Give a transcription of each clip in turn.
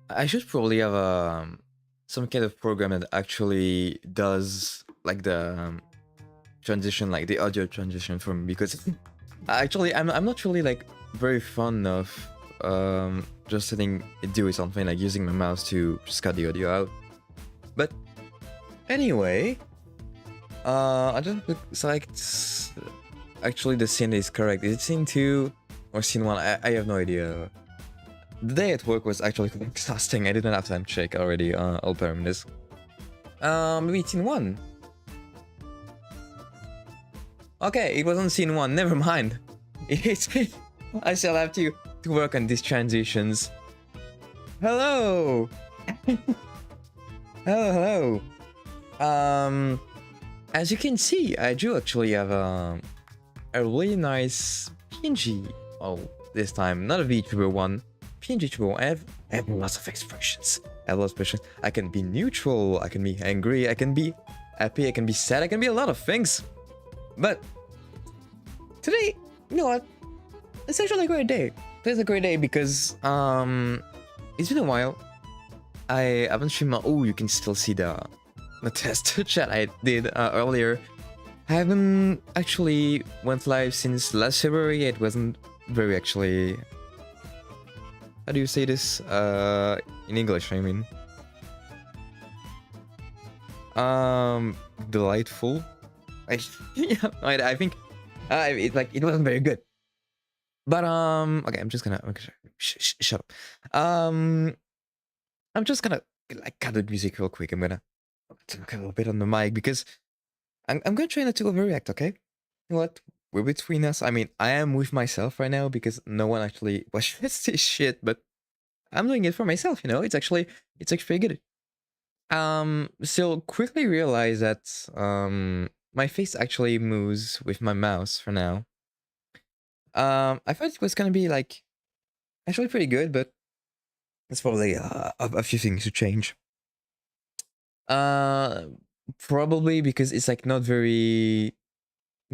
I should probably have some kind of program that actually does like the transition, like the audio transition for me, because actually I'm not really like very fond of just sitting and doing something like using my mouse to just cut the audio out. But anyway, I just select. Actually, the scene is correct. Is it scene 2 or scene 1? I have no idea. The day at work was actually exhausting. I didn't have time to check already. All parameters. Maybe scene 1. Okay, it wasn't scene 1. Never mind. I still have to work on these transitions. Hello. hello. As you can see, I do actually have a really nice PNG. Oh, this time not a VTuber one. PNGTuber one. I have lots of expressions. I have lots of expressions. I can be neutral. I can be angry. I can be happy. I can be sad. I can be a lot of things. But today, you know what? It's actually a great day. Today's a great day because it's been a while. I haven't streamed my. Oh, you can still see the test chat I did earlier. I haven't actually went live since last February. It wasn't very actually. How do you say this? In English, I mean. Delightful. Yeah, I think it wasn't very good. But okay, I'm just gonna shut up. I'm just gonna like cut the music real quick. I'm gonna talk a little bit on the mic because I'm gonna try not to overreact. Okay, you know what? We're between us. I mean, I am with myself right now because no one actually watches this shit, but I'm doing it for myself. You know, it's actually pretty good. So quickly realize that my face actually moves with my mouse for now. I thought it was gonna be like actually pretty good, but it's probably a few things to change. Probably because it's like not very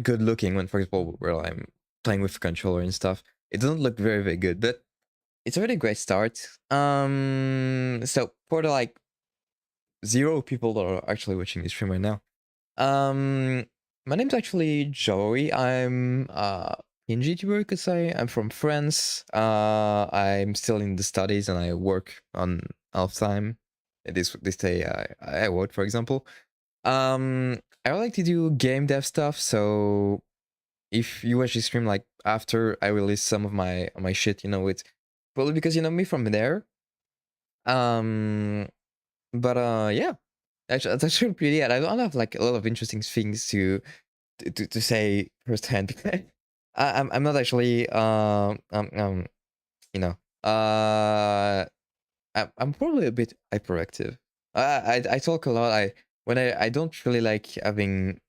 good looking when, for example, where I'm playing with the controller and stuff. It doesn't look very, very good, but it's already a great start. So for the like 0 people that are actually watching this stream right now, my name's actually Joey. I'm PNGTUBER, you could say. I'm from France. I'm still in the studies and I work on half time. This day I work, for example. I like to do game dev stuff, so if you watch this stream like after I release some of my shit, you know, it's probably because you know me from there. But yeah, actually that's actually pretty it. I don't have like a lot of interesting things to say firsthand. I'm not actually you know I'm probably a bit hyperactive. I talk a lot. I don't really like having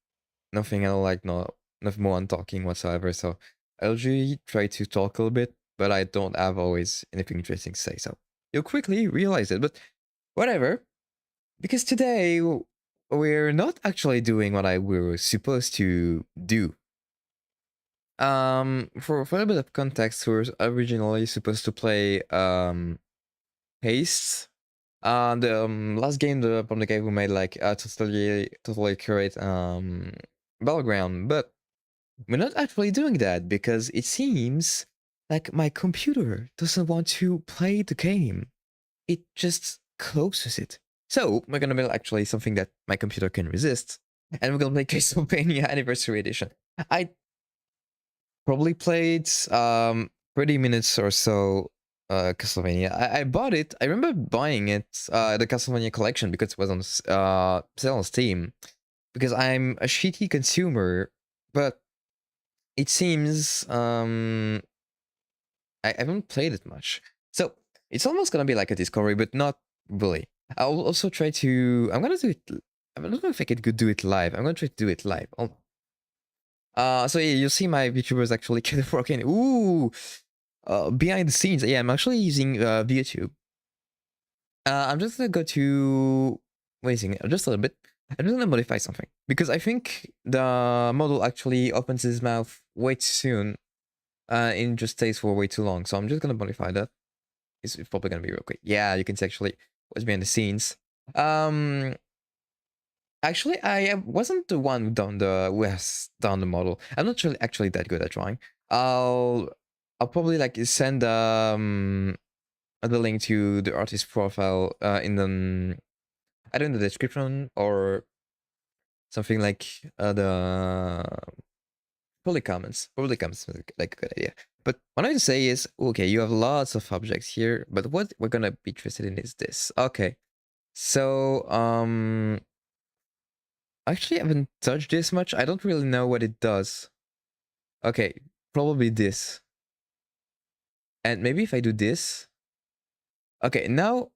nothing. I don't like nothing more on talking whatsoever. So I usually try to talk a little bit, but I don't have always anything interesting to say. So you'll quickly realize it. But whatever, because today we're not actually doing what we were supposed to do. For a little bit of context, we were originally supposed to play Haste. The last game from the guy who made like a totally accurate battleground, but we're not actually doing that because it seems like my computer doesn't want to play the game. It just closes it. So we're gonna build actually something that my computer can resist, and we're gonna play Castlevania Anniversary Edition. I probably played 30 minutes or so Castlevania. I bought it. I remember buying it, the Castlevania collection, because it was on sale on Steam. Because I'm a shitty consumer, but it seems I haven't played it much. So it's almost gonna be like a discovery, but not really. I'll also try to. I'm gonna do it. I don't know if I could do it live. I'm gonna try to do it live. So yeah, you'll see my VTubers actually kind of working. Ooh, behind the scenes. Yeah, I'm actually using VTube. I'm just gonna go to. Wait a second, just a little bit. I'm just gonna modify something because I think the model actually opens his mouth way too soon. It just stays for way too long. So I'm just gonna modify that. It's probably gonna be real quick. Yeah, you can see actually what's behind the scenes. Um, Actually, I wasn't the one who has done the model. I'm not really actually that good at drawing. I'll probably like send the link to the artist profile in the either in the description or something like the probably comments like a good idea. But what I say is, okay, you have lots of objects here, but what we're gonna be interested in is this. Okay, so actually I haven't touched this much. I don't really know what it does. Okay, probably this. And maybe if I do this. Okay, now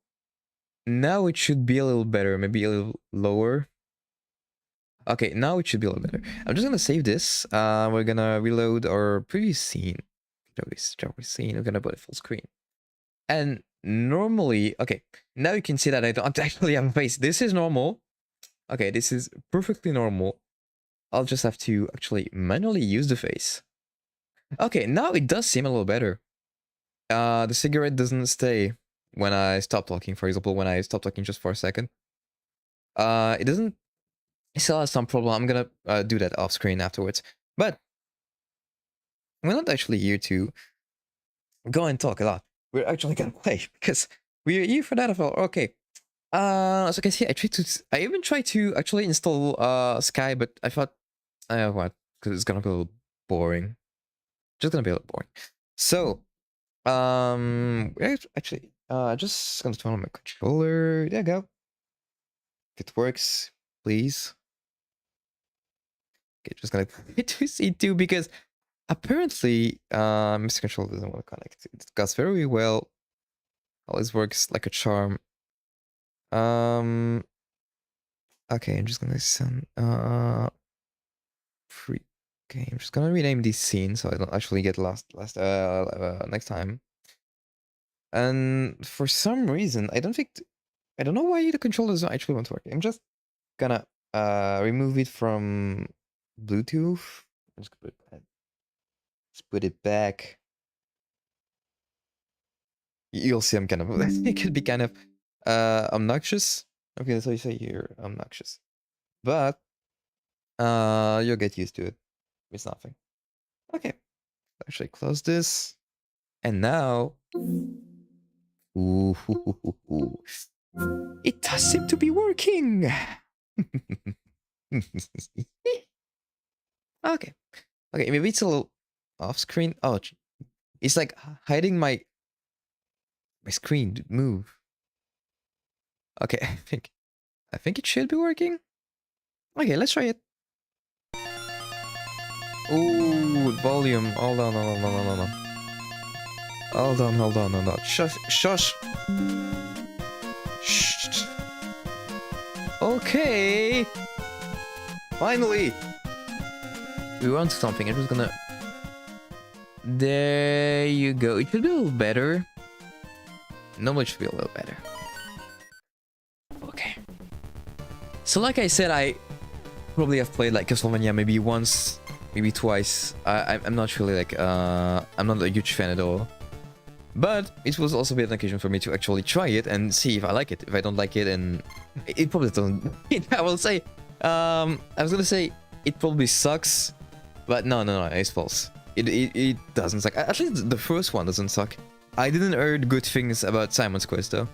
it should be a little better, maybe a little lower. Okay, now it should be a little better. I'm just gonna save this. We're gonna reload our previous scene. We're gonna put it full screen. And normally, okay, now you can see that I don't actually have a face. This is normal. Okay, this is perfectly normal. I'll just have to actually manually use the face. Okay, now it does seem a little better. The cigarette doesn't stay when I stop talking. For example, when I stop talking just for a second. It doesn't. It still has some problem. I'm gonna do that off screen afterwards. But we're not actually here to go and talk a lot. We're actually gonna play because we're here for that as well. Okay. So you can see, I even tried to actually install Sky, but I thought, what? Because it's gonna be a little boring. Just gonna be a little boring. So, actually, just gonna turn on my controller. There you go. If it works, please. Okay, just gonna play to C2 because apparently, Mr. Controller doesn't want to connect. It goes very well. Always works like a charm. Okay, I'm just gonna send free. Okay, I'm just gonna rename this scene so I don't actually get lost next time. And for some reason, I don't know why the controller doesn't actually want to work. I'm just gonna remove it from Bluetooth. I'm just gonna put it back. You'll see I'm kind of it could be kind of obnoxious. Okay, so you say you're obnoxious. But you'll get used to it. It's nothing. Okay. Actually close this. And now ooh, it does seem to be working. Okay. Okay, maybe it's a little off screen. Oh, it's like hiding my screen move. Okay, I think it should be working. Okay, let's try it. Ooh, volume. Hold on. Hold on. Shush. Shh. Okay. Finally. We want something. I'm just gonna. There you go. It should be a little better. Normally it should be a little better. Okay. So like I said, I probably have played like Castlevania maybe once, maybe twice. I'm not really like I'm not a huge fan at all. But it was also a bit of an occasion for me to actually try it and see if I like it. If I don't like it, and it probably doesn't. I will say, I was gonna say it probably sucks, but no, it's false. It doesn't suck. At least the first one doesn't suck. I didn't heard good things about Simon's Quest though.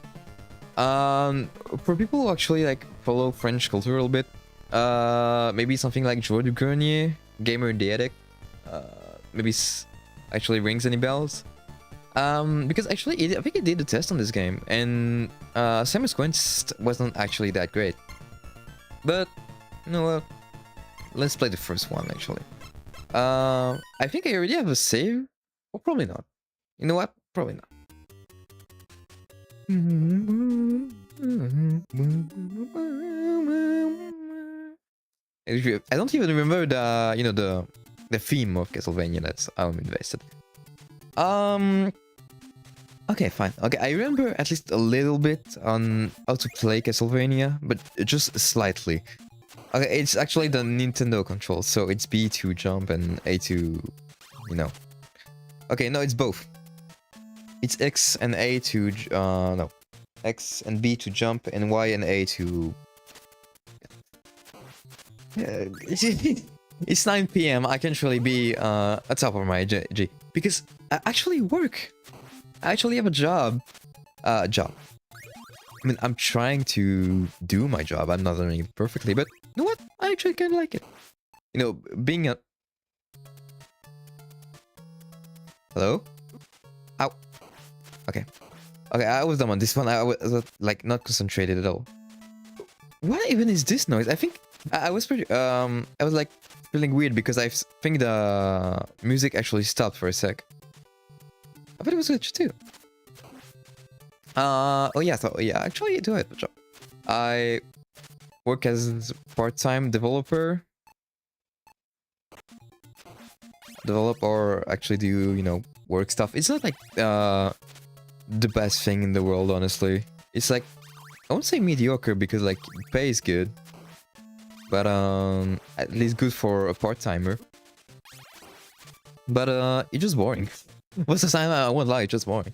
For people who actually like follow French culture a little bit, maybe something like Georges Grenier, Gamer the Addict, maybe actually rings any bells. Because actually, I think it did a test on this game, and Simon's Quest wasn't actually that great. But, you know what? Let's play the first one, actually. I think I already have a save. Or probably not. You know what? Probably not. I don't even remember the theme of Castlevania. That's how I'm invested. Okay, fine. Okay, I remember at least a little bit on how to play Castlevania, but just slightly. Okay, it's actually the Nintendo controls, so it's B to jump and A to, you know. Okay, no, it's both. It's X and A to no, X and B to jump, and Y and A to. Yeah, it's 9 p.m. I can't really be at top of my G because I actually work. I actually have a job. Job. I mean, I'm trying to do my job. I'm not doing it perfectly, but you know what? I actually kind of like it. You know, being a. Hello? Ow. Okay. Okay, I was dumb on this one. I was like not concentrated at all. What even is this noise? I think I was pretty I was like feeling weird because I think the music actually stopped for a sec. I thought it was glitched too. Oh yeah, so yeah, actually I do have a job. I work as part-time developer. Develop or actually do, you know, work stuff. It's not like the best thing in the world, honestly. It's like, I won't say mediocre because like pay is good, but at least good for a part-timer. But it's just boring. Most of the time, I won't lie, it's just boring.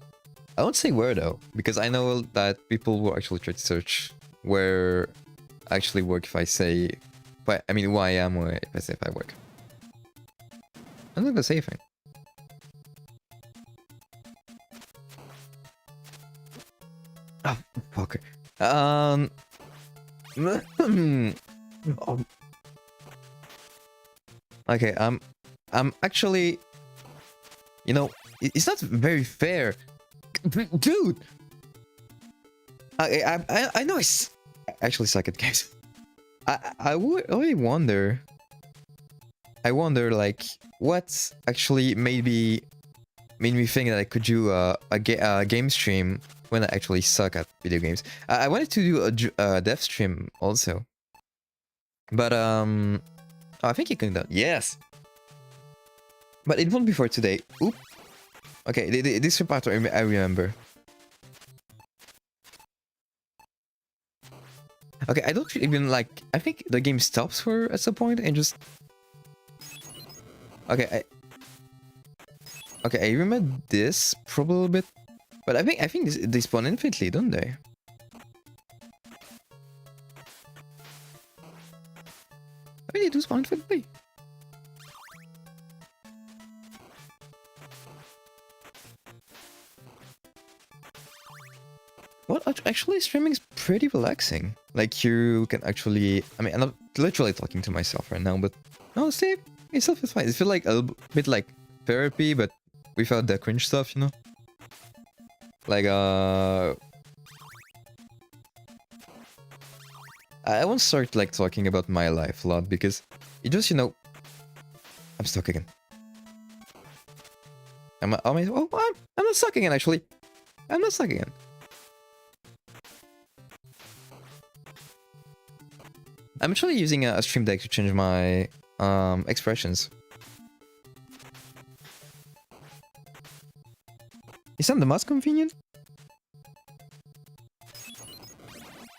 I won't say where though, because I know that people will actually try to search where I actually work if I say, but I mean, who I am if I say if I work. I'm not gonna say anything. Oh, fucker. Oh. Okay, I'm actually, you know, it's not very fair, dude. I know I actually suck at games. I would really wonder. I wonder like what actually made me think that I could do a game stream when I actually suck at video games. I wanted to do a dev stream also, but oh, I think you can do. Yes, but it won't be for today. Oop. Okay, this part I remember. Okay, I don't even like. I think the game stops for at some point and just. Okay, I remember this probably a little bit, but I think they spawn infinitely, don't they? I mean, they do spawn infinitely. Well, actually, streaming is pretty relaxing. Like, you can actually... I mean, I'm not literally talking to myself right now, but honestly, itself is fine. It feels like a little bit like therapy, but without the cringe stuff, you know? Like, I won't start, like, talking about my life a lot, because it just, you know... I'm stuck again. I'm not stuck again, actually. I'm not stuck again. I'm actually using a stream deck to change my expressions. It's not the most convenient.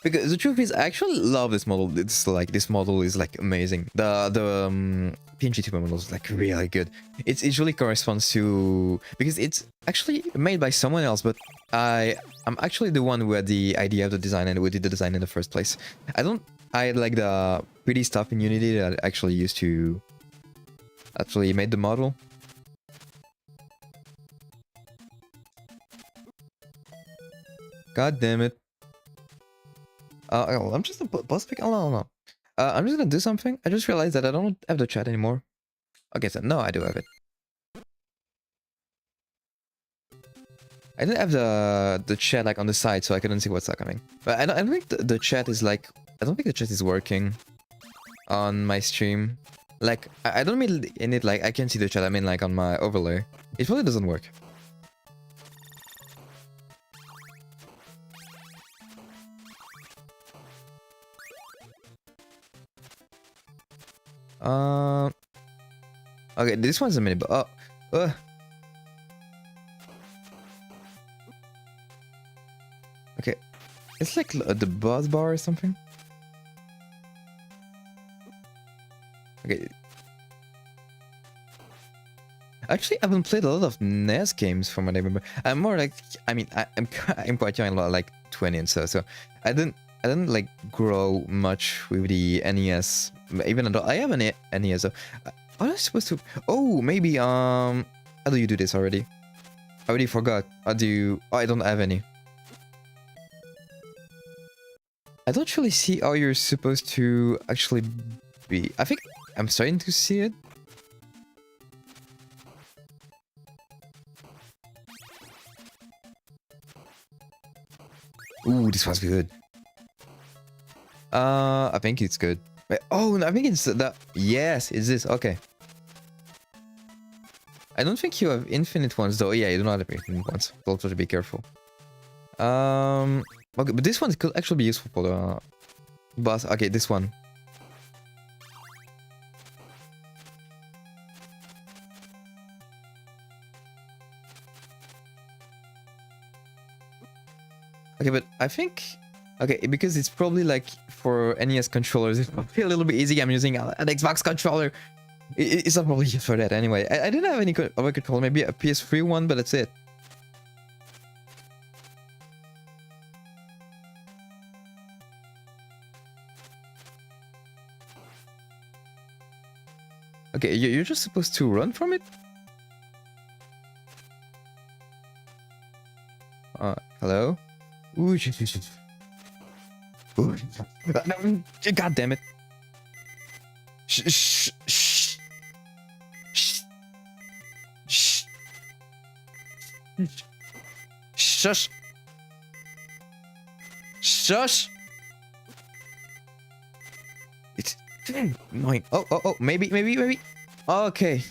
Because the truth is, I actually love this model. It's like this model is like amazing. The PNGTUBER model is like really good. It usually corresponds to because it's actually made by someone else, but I'm actually the one who had the idea of the design and who did the design in the first place. I had like the pretty stuff in Unity that I actually used to actually made the model. God damn it. I'm just a boss pick. Oh, no. I'm just gonna do something. I just realized that I don't have the chat anymore. Okay, so no, I do have it. I didn't have the chat like on the side, so I couldn't see what's happening. But I don't think the chat is like. I don't think the chat is working on my stream. Like, I don't mean in it like I can see the chat. I mean like on my overlay. It probably doesn't work. Okay, this one's a minute, but okay, it's like the buzz bar or something. Okay. Actually, I haven't played a lot of NES games from what I remember. I'm more like, I mean, I'm quite young, like 20 and so I didn't like grow much with the NES. Even though I have an NES. So, what am I supposed to? Oh, maybe how do you do this already? I already forgot. How do you? Oh, I don't have any. I don't really see how you're supposed to actually be. I think I'm starting to see it. Ooh, this one's good. I think it's good. Wait, oh, no, I think it's that. Yes, is this okay? I don't think you have infinite ones though. Yeah, you do not have infinite ones. Also to be careful. Okay, but this one could actually be useful for the boss. Okay, this one. Okay, but I think okay, because it's probably like for NES controllers, it's probably a little bit easy. I'm using an Xbox controller. It's not probably just for that anyway. I didn't have any other controller, maybe a PS3 one, but that's it. Okay, you're just supposed to run from it? Hello? Ooh, shit. Ooh. God damn it. Shh. Shush. Shush. It's annoying. Oh, maybe. Okay.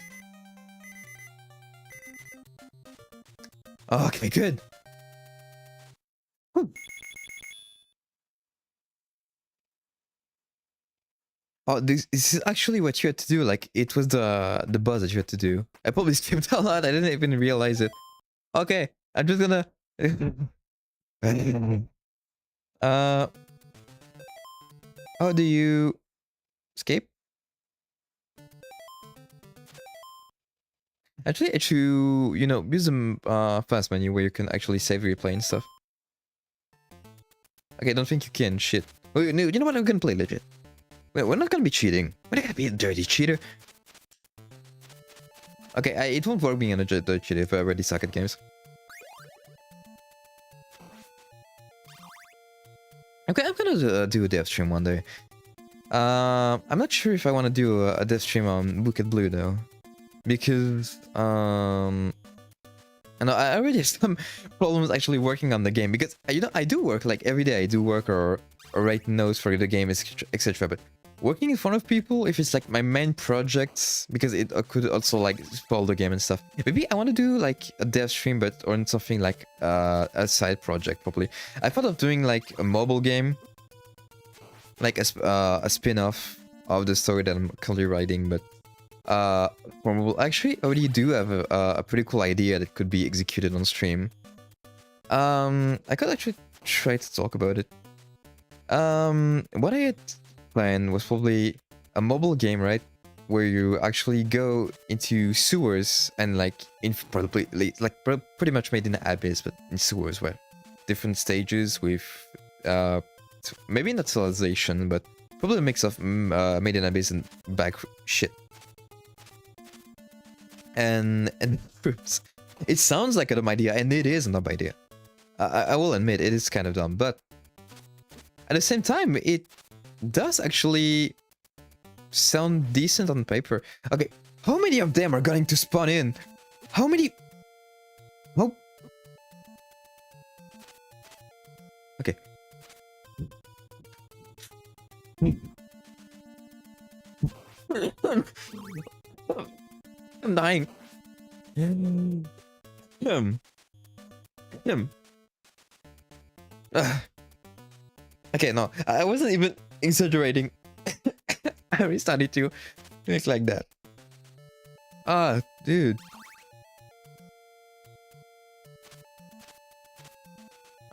Okay, good. Oh, this is actually what you had to do. Like, it was the buzz that you had to do. I probably skipped a lot. I didn't even realize it. Okay, I'm just gonna. How do you escape? Actually, you know, use the fast menu where you can actually save replay and stuff. Okay, I don't think you can. Shit. Oh, no, you know what? I'm gonna play legit. Wait, we're not gonna be cheating. We're not gonna be a dirty cheater. Okay, it won't work being a dirty cheater if I already suck at games. Okay, I'm gonna do a dev stream one day. I'm not sure if I want to do a dev stream on Wicked Blue though, because I know I already have some problems actually working on the game because you know I do work like every day. I do work or write notes for the game, etc. But working in front of people, if it's like my main project, because it could also like spoil the game and stuff. Maybe I want to do like a dev stream, but on something like a side project probably. I thought of doing like a mobile game, like a spin-off of the story that I'm currently writing, but for mobile. Actually, I already do have a pretty cool idea that could be executed on stream. I could actually try to talk about it. What I had planned was probably a mobile game, right? Where you actually go into sewers and like probably like pretty much made in the abyss, but in sewers where different stages with maybe not civilization, but probably a mix of made in abyss and back shit. And groups. It sounds like a dumb idea, and it is a dumb idea. I will admit it is kind of dumb, but at the same time, it does actually sound decent on paper. Okay, how many of them are going to spawn in? How many? Oh. Okay. I'm dying. Okay, no, I wasn't even exaggerating. I really started to think like that. Ah, dude.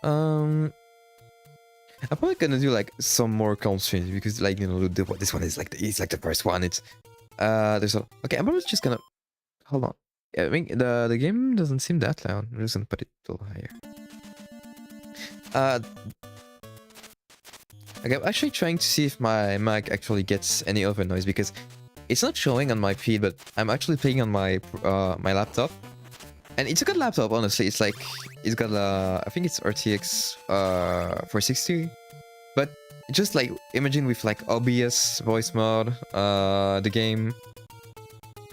I'm probably gonna do like some more constraints because, like, you know, this one is like it's like the first one. It's there's a okay. I'm probably just gonna hold on. I mean, the game doesn't seem that loud. I'm just gonna put it a little higher. Okay, I'm actually trying to see if my mic actually gets any other noise because it's not showing on my feed, but I'm actually playing on my my laptop, and it's a good laptop. Honestly, it's like it's got I think it's RTX 460, but just like imagine with like OBS voice mode, the game,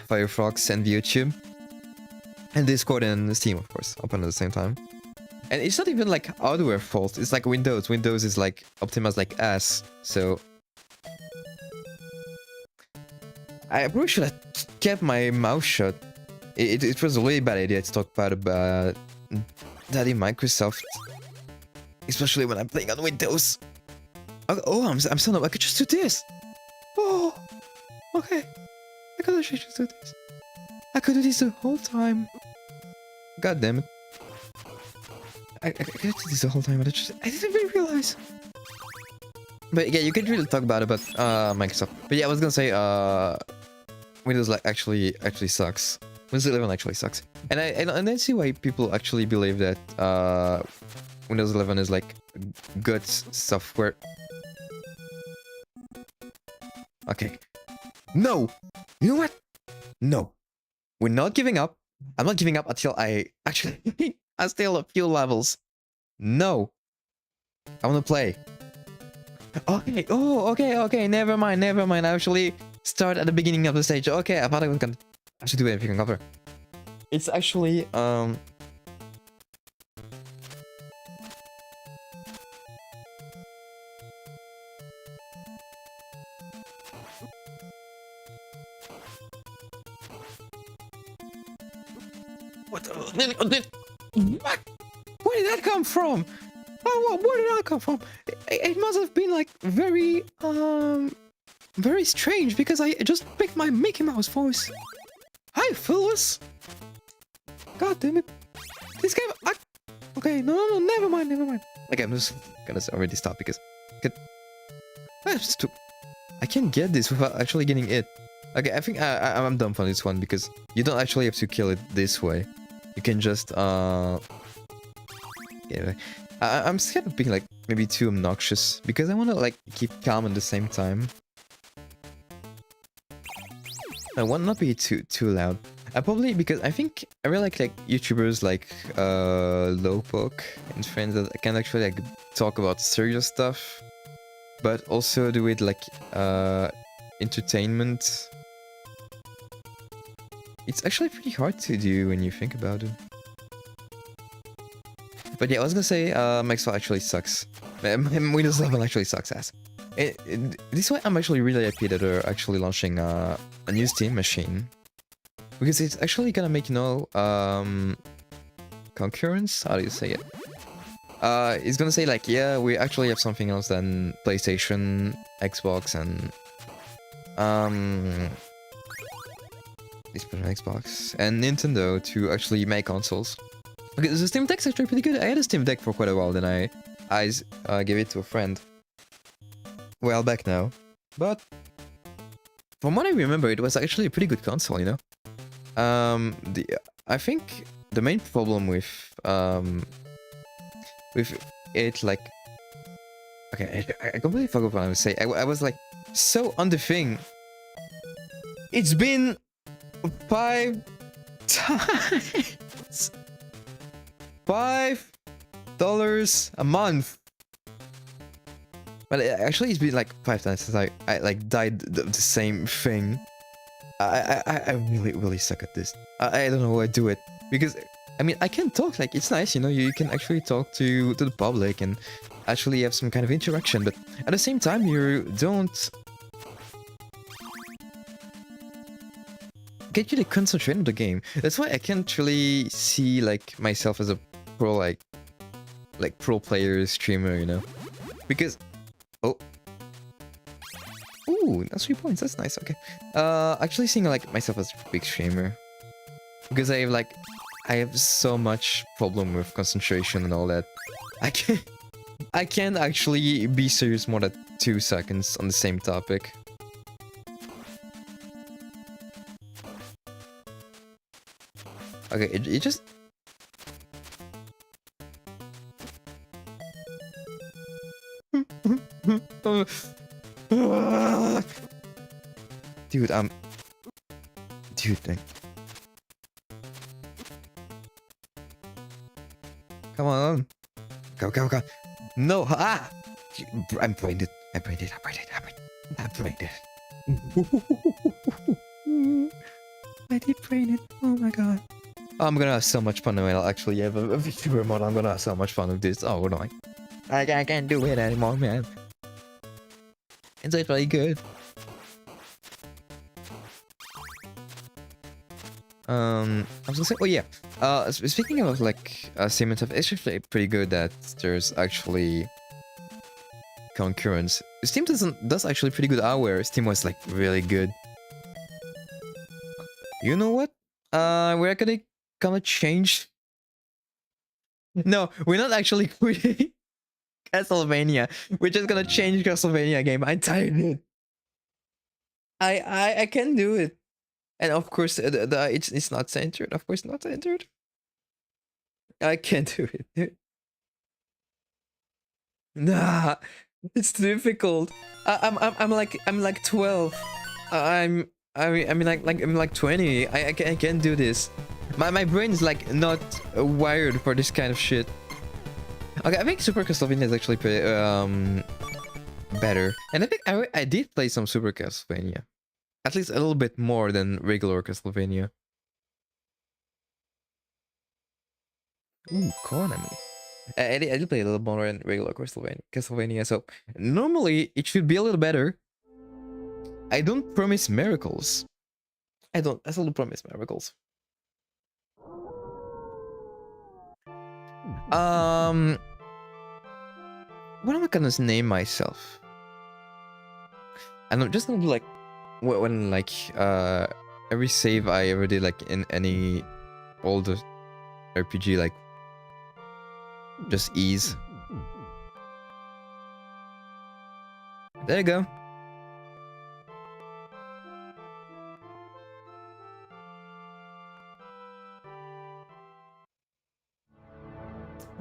Firefox, and YouTube, and Discord and Steam, of course, open at the same time. And it's not even like hardware fault, it's like Windows. Windows is like optimized like ass, so I probably should have kept my mouth shut. It was a really bad idea to talk about Daddy Microsoft, especially when I'm playing on Windows. Oh, I'm so numb. I could just do this. Oh, okay. I could actually just do this. I could do this the whole time. God damn it. I could do this the whole time, but I didn't really realize. But yeah, you can really talk about Microsoft. But yeah, I was gonna say Windows like actually sucks. Windows 11 actually sucks. And I see why people actually believe that Windows 11 is like good software. Okay. No! You know what? No. We're not giving up. I'm not giving up until I actually I still a few levels. No. I wanna play. Okay. Oh, okay. Never mind. I actually start at the beginning of the stage. Okay, I thought I was gonna actually do everything cover. It's actually what? Where did that come from? Oh, where did that come from? It must have been like very strange because I just picked my Mickey Mouse voice. Hi, Phyllis. God damn it! This game. Okay, no, never mind. Okay, I'm just gonna already stop because I can't get this without actually getting it. Okay, I think I'm done for this one because you don't actually have to kill it this way. You can just yeah, I'm scared of being like maybe too obnoxious because I want to like keep calm at the same time. I want not be too loud. I probably because I think I really like YouTubers like Lowpoke and friends that can actually like talk about serious stuff, but also do it like entertainment. It's actually pretty hard to do when you think about it. But yeah, I was gonna say Microsoft actually sucks. Windows 11 actually sucks ass. This way I'm actually really happy that they're actually launching a new Steam machine. Because it's actually gonna make, you know, concurrence? How do you say it? It's gonna say like, yeah, we actually have something else than PlayStation, Xbox, and Xbox and Nintendo to actually make consoles. Okay, the Steam Deck's actually pretty good. I had a Steam Deck for quite a while, then I gave it to a friend. Well, back now. But from what I remember, it was actually a pretty good console, you know? I think the main problem with it, like... Okay, I completely forgot what I was saying. I was like, so on the thing. It's been 5 times. $5 a month. But actually, it's been like 5 times since I like died the same thing. I really suck at this. I don't know how I do it because I mean I can talk, like it's nice, you know, you can actually talk to the public and actually have some kind of interaction, but at the same time you don't get you to concentrate on the game. That's why I can't really see like myself as a pro like pro player streamer, you know, because ooh, that's 3 points. That's nice. Okay. Actually seeing like myself as a big streamer because I have so much problem with concentration and all that. I can't actually be serious more than 2 seconds on the same topic. Okay, it just... Dude, Dude, come on. Go, go, go. No, ah! I'm brained it. I brained it. I did brain it. Oh my god. I'm gonna have so much fun when I'll actually have a VTuber mod. I'm gonna have so much fun with this. Oh no. I can't do it anymore, man. It's actually good. I was gonna say, oh yeah. Speaking of like Steam and stuff, it's actually pretty good that there's actually concurrence. Steam does actually pretty good hardware. Steam was like really good. You know what? We're gonna change. No, we're not actually quitting Castlevania. We're just gonna change Castlevania game. I'm tired, dude. I can do it. And of course, it's not centered. Of course, not centered. I can't do it, dude. Nah, it's difficult. I'm like 12. I'm like 20. I can't do this. My brain is like not wired for this kind of shit. Okay, I think Super Castlevania is actually pretty, better. And I think I did play some Super Castlevania. At least a little bit more than regular Castlevania. Ooh, Konami. I did play a little more than regular Castlevania, so normally it should be a little better. I don't promise miracles. I still don't promise miracles. What am I gonna name myself? I'm just gonna do like when like every save I ever did like in any older RPG, like just ease. There you go.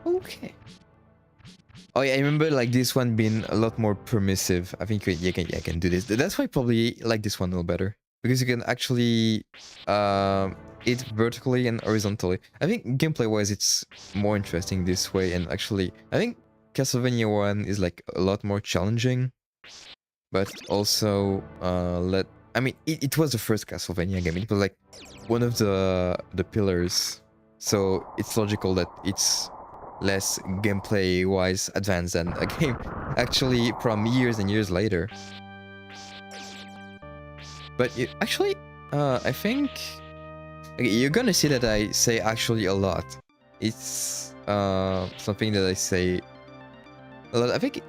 Okay. Oh yeah, I remember like this one being a lot more permissive. I think you can do this. That's why I probably like this one a little better, because you can actually it vertically and horizontally. I think gameplay wise it's more interesting this way, and actually I think Castlevania 1 is like a lot more challenging, but also I mean it was the first Castlevania game. It was like one of the pillars, so it's logical that it's less gameplay-wise advanced than a game actually from years and years later. But actually, I think okay, you're gonna see that I say actually a lot. It's something that I say a lot. I think,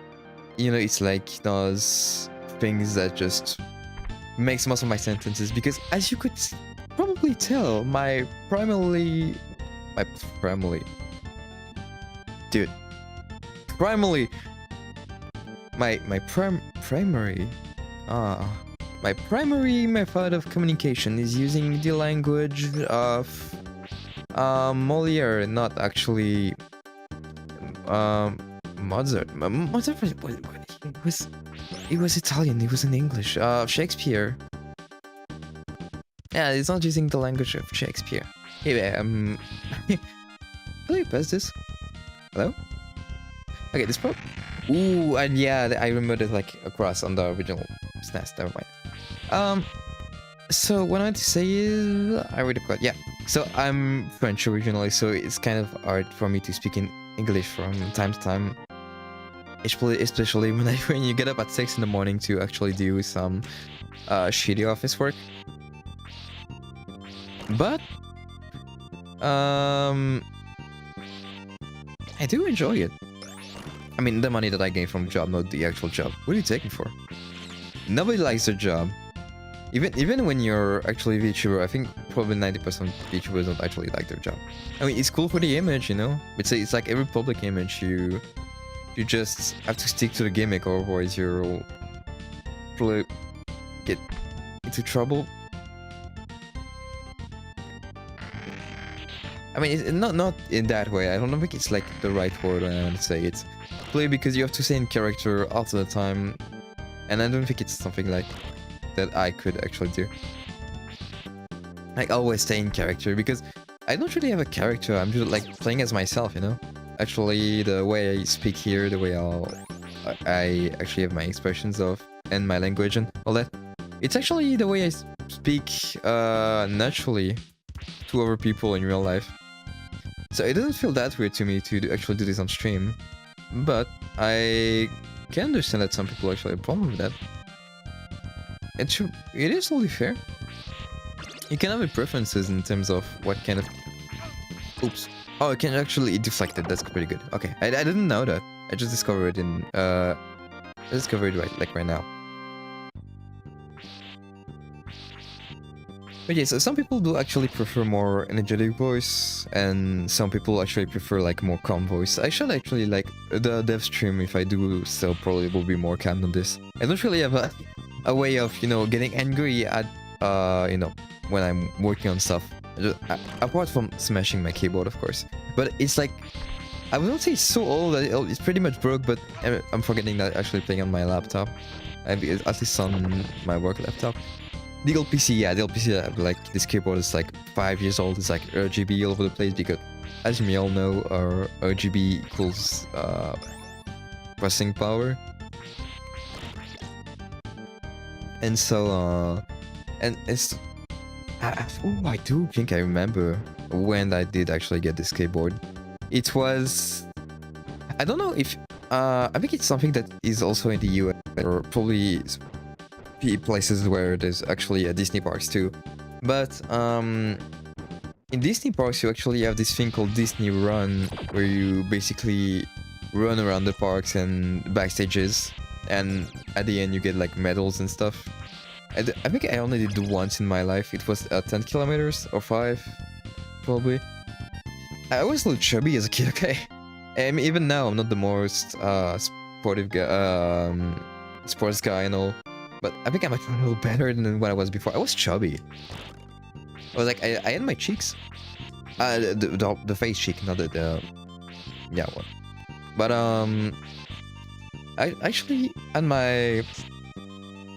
you know, it's like those things that just makes most of my sentences, because as you could probably tell, my primary dude. Primarily, my primary method of communication is using the language of Molière, not actually Mozart. Mozart was Italian. He was in English. Shakespeare. Yeah, it's not using the language of Shakespeare. Anyway, how do you pass this? Hello? Okay, this part. Ooh, and yeah, I remember it like across on the original SNES. Never mind. So what I want to say is, I already forgot. Yeah. So I'm French originally, so it's kind of hard for me to speak in English from time to time. Especially when you get up at 6 in the morning to actually do some shitty office work. But I do enjoy it. I mean, the money that I gain from job, not the actual job. What are you taking for? Nobody likes their job. Even when you're actually a VTuber, I think probably 90% of VTubers don't actually like their job. I mean, it's cool for the image, you know? It's like every public image, you just have to stick to the gimmick, otherwise you'll probably get into trouble. I mean, it's not in that way. I don't think it's like the right word when I want to say it. Play because you have to stay in character all the time, and I don't think it's something like that I could actually do. Like always stay in character because I don't really have a character. I'm just like playing as myself, you know. Actually, the way I speak here, the way I actually have my expressions of and my language and all that. It's actually the way I speak naturally to other people in real life. So it doesn't feel that weird to me to actually do this on stream. But I can understand that some people actually have a problem with that. It is totally fair. You can have preferences in terms of what kind of... Oops. Oh, it can actually deflect it. That's pretty good. Okay, I didn't know that. I just discovered it in... I discovered it right now. But yeah, so some people do actually prefer more energetic voice, and some people actually prefer like more calm voice. I should actually like the dev stream, if I do so, probably will be more calm than this. I don't really have a way of, you know, getting angry at, you know, when I'm working on stuff. Apart from smashing my keyboard, of course. But it's like, I would not say it's so old that it's pretty much broke, but I'm forgetting that actually playing on my laptop. At least on my work laptop. The old PC, yeah, the old PC, like, this keyboard is like 5 years old. It's like RGB all over the place because, as we all know, our RGB equals pressing power. And so, and it's... oh, I do think I remember when I did actually get this keyboard. It was... I don't know if... I think it's something that is also in the US, or probably places where there's actually a Disney parks too. But in Disney parks you actually have this thing called Disney Run, where you basically run around the parks and backstages, and at the end you get like medals and stuff. I think I only did it once in my life. It was 10 kilometers or 5, probably. I was a little chubby as a kid, okay? And even now I'm not the most sportive guy, sports guy and all. But I think I'm actually a little better than what I was before. I was chubby. I was like, I had my cheeks. The face cheek, not the yeah, one. But I actually had my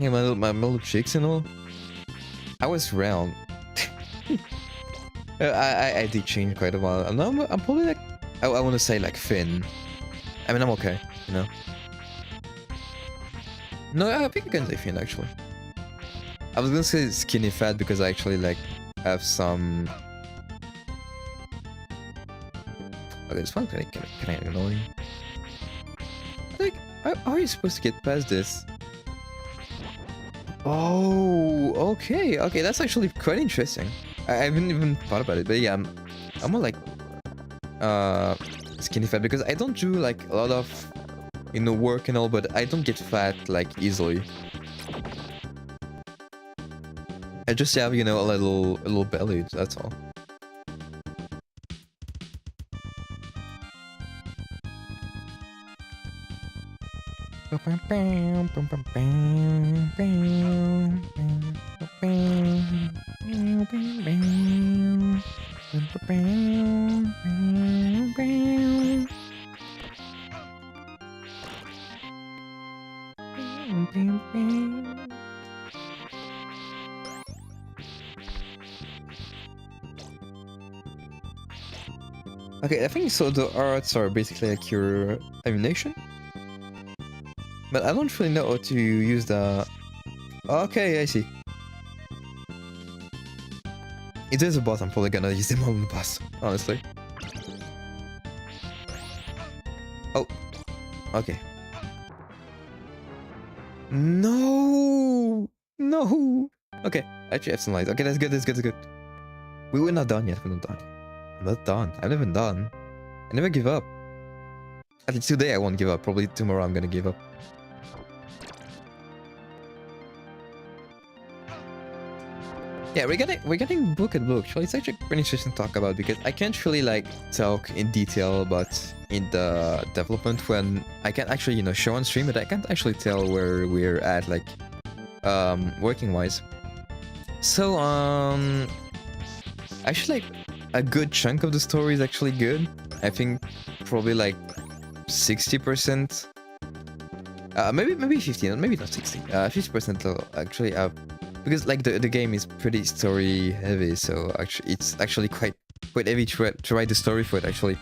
little cheeks and all. I was round. I did change quite a while. I'm probably like, I want to say like thin. I mean, I'm okay, you know. No, I think I can say thin actually. I was gonna say skinny fat because I actually like have some... Okay, this one kind of annoying. Like, how are you supposed to get past this? Oh, okay, that's actually quite interesting. I haven't even thought about it, but yeah, I'm more like skinny fat because I don't do like a lot of, you know, work and all, but I don't get fat like easily. I just have, you know, a little belly, that's all. Okay, I think so. The arts are basically like your animation, but I don't really know how to use the... Okay, I see. If there's a boss, I'm probably gonna use them on the boss, honestly. Oh, okay. No, no. Okay, actually, I have some lights. Okay, that's good. We're not done yet. We're not done. I'm not done. I'm never done. I never give up. At least today I won't give up. Probably tomorrow I'm gonna give up. Yeah, we're getting book and book. Actually, it's actually pretty interesting to talk about because I can't really like talk in detail about in the development when I can actually, you know, show on stream, but I can't actually tell where we're at, like working wise. So actually, like, a good chunk of the story is actually good. I think probably like 60%. Maybe 50, maybe not 60. 50% actually. Because like the game is pretty story heavy, so actually it's actually quite heavy to write the story for it actually.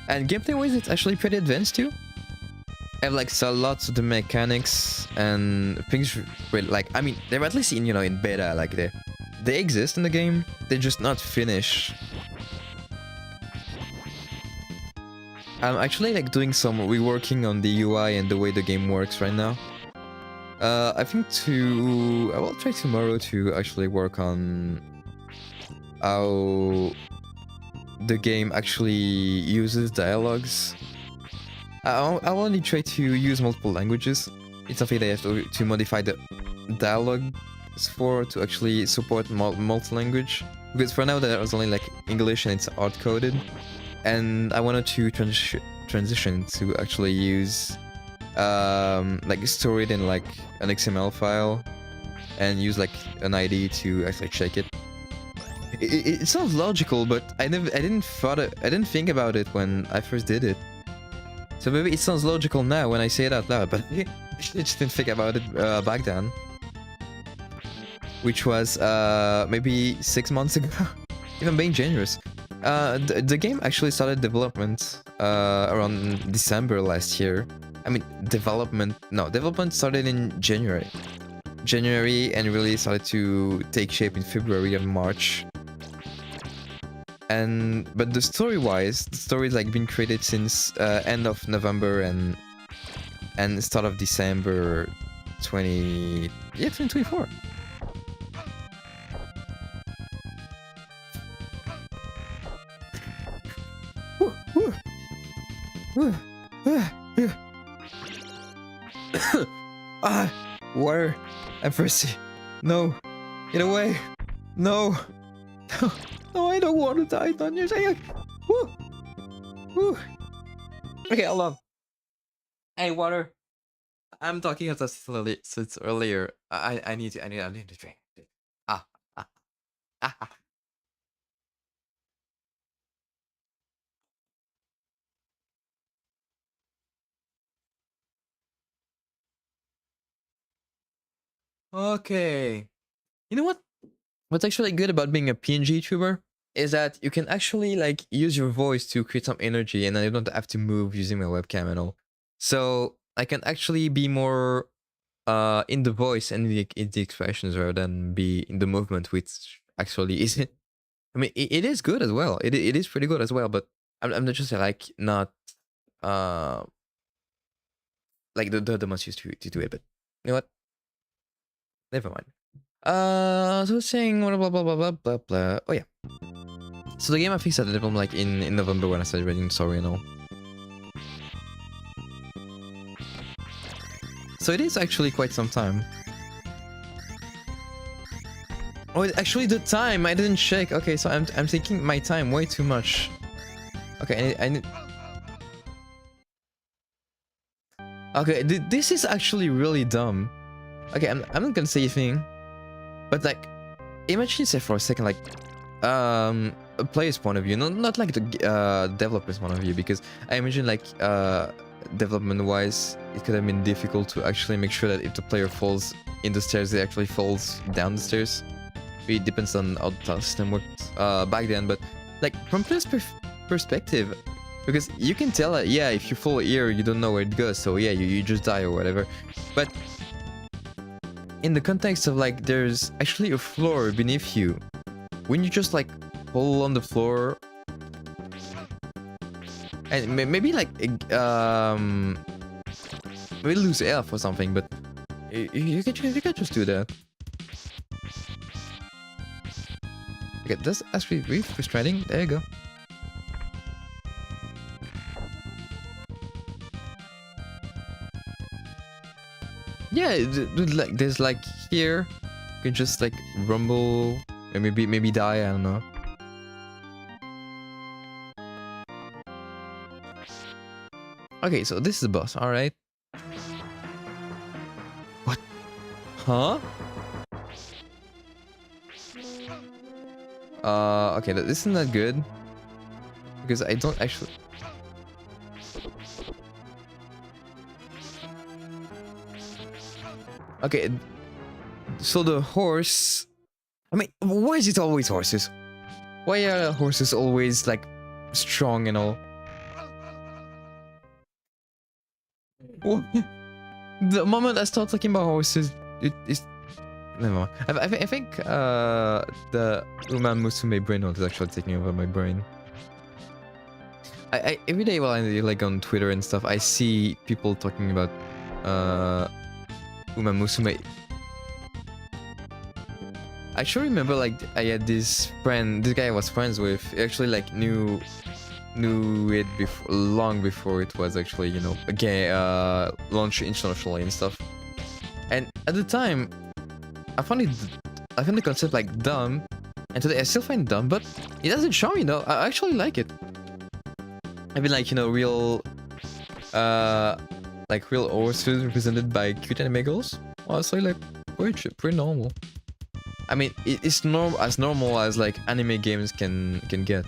And gameplay wise, it's actually pretty advanced too. I have like so lots of the mechanics and things. Like, I mean, they're at least in beta. Like they exist in the game. They're just not finished. I'm actually like doing some reworking on the UI and the way the game works right now. I think I will try tomorrow to actually work on how the game actually uses dialogues. I'll only try to use multiple languages. It's something that I have to modify the dialogues for to actually support multi-language. Because for now there was only like English and it's hard-coded. And I wanted to transition to actually use like store it in like an XML file and use like an ID to actually check it. It sounds logical, but I didn't think about it when I first did it. So maybe it sounds logical now when I say it out loud, but I just didn't think about it back then. Which was maybe 6 months ago, if I'm being generous. The game actually started development around December last year. I mean, development started in January. And really started to take shape in February and March. But the story-wise, the story's like been created since end of November and start of December 2024. Water. I'm thirsty. No. Get away. No. No. No, I don't want to die. Don't you say it. Woo. Woo. Okay, hold on. Hey, water. I'm talking as since earlier. I need to drink. Ah. Ah. Ah. Ah. Okay. You know what? What's actually good about being a PNGTuber is that you can actually like use your voice to create some energy, and I don't have to move using my webcam and all. So I can actually be more in the voice and in the expressions rather than be in the movement, which actually isn't. I mean, it is good as well. It is pretty good as well, but I'm not just like not like the most used to do it. But you know what? Never mind. So saying blah blah blah blah blah blah blah. Oh yeah. So the game I think started development like in November when I started reading the story and all. So it is actually quite some time. Oh, actually the time I didn't check. Okay, so I'm taking my time way too much. Okay, I need. Okay, this is actually really dumb. Okay, I'm not gonna say anything, but like, imagine say for a second like, a player's point of view, not like the developer's point of view, because I imagine like development wise it could have been difficult to actually make sure that if the player falls in the stairs it actually falls down the stairs. It depends on how the system worked back then, but like from player's perspective, because you can tell that yeah, if you fall here you don't know where it goes, so yeah, you just die or whatever. But in the context of like there's actually a floor beneath you, when you just like fall on the floor and maybe like maybe lose health or something, but you can just do that. Okay, that's actually really frustrating. There you go. Yeah, like there's like here, you can just like rumble and maybe die. I don't know. Okay, so this is the boss. All right. What? Huh? Okay, this isn't that good. because I don't actually. Okay, so the horse. I mean, why is it always horses? Why are horses always like strong and all? Well, the moment I start talking about horses, it is. Never mind. I think the Uma Musume brain is actually taking over my brain. I every day while I like on Twitter and stuff, I see people talking about Uma Musume. I sure remember like I had this friend, this guy I was friends with, actually like knew it before, long before it was actually, you know, launched internationally and stuff. And at the time, I found the concept like dumb, and today I still find it dumb, but it doesn't charm me though. I actually like it. I mean, like, you know, real horses represented by cute anime girls. Honestly, like pretty normal. I mean, it's as normal as like anime games can get,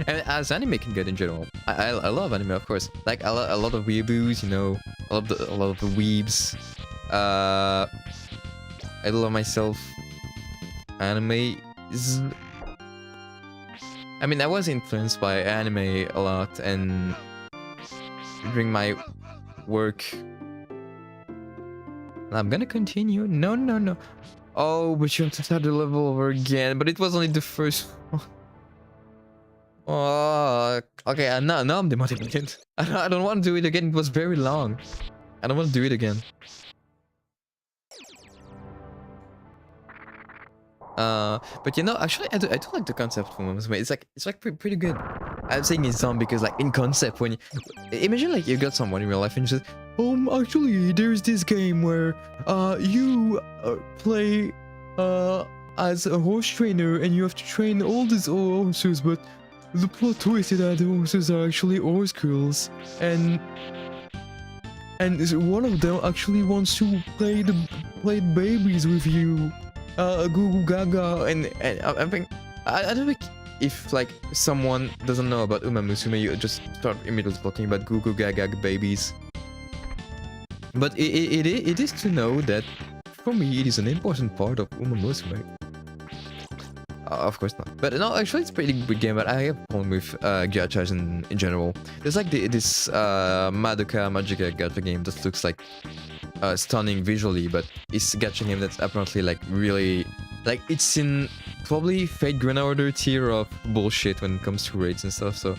and as anime can get in general. I love anime, of course. Like a lot of weeaboos, you know, a lot of the weebs. I love myself. Anime is. I mean, I was influenced by anime a lot, and during my work. I'm gonna continue. No. Oh, but you have to start the level over again. But it was only the first. Oh, okay. Now I'm demotivated. I don't want to do it again. It was very long. I don't want to do it again. But you know, actually, I do like the concept for Mom's Way. It's like pretty good. I'm saying it's dumb because like in concept, when you imagine like you got someone in real life and you just actually there's this game where you play as a horse trainer and you have to train all these horses, but the plot twist is that the horses are actually horse girls, and one of them actually wants to play babies with you. Goo Goo Gaga, and I think I don't think if like someone doesn't know about Uma Musume, you just start immediately talking about Goo Goo Gaga babies. But it is to know that for me it is an important part of Uma Musume. Of course not. But no, actually it's a pretty good game, but I have a problem with gachas in general. There's like this Madoka Magica gacha game that looks like stunning visually, but it's a gacha game that's apparently like really like it's in probably Fate Grand Order tier of bullshit when it comes to rates and stuff. So,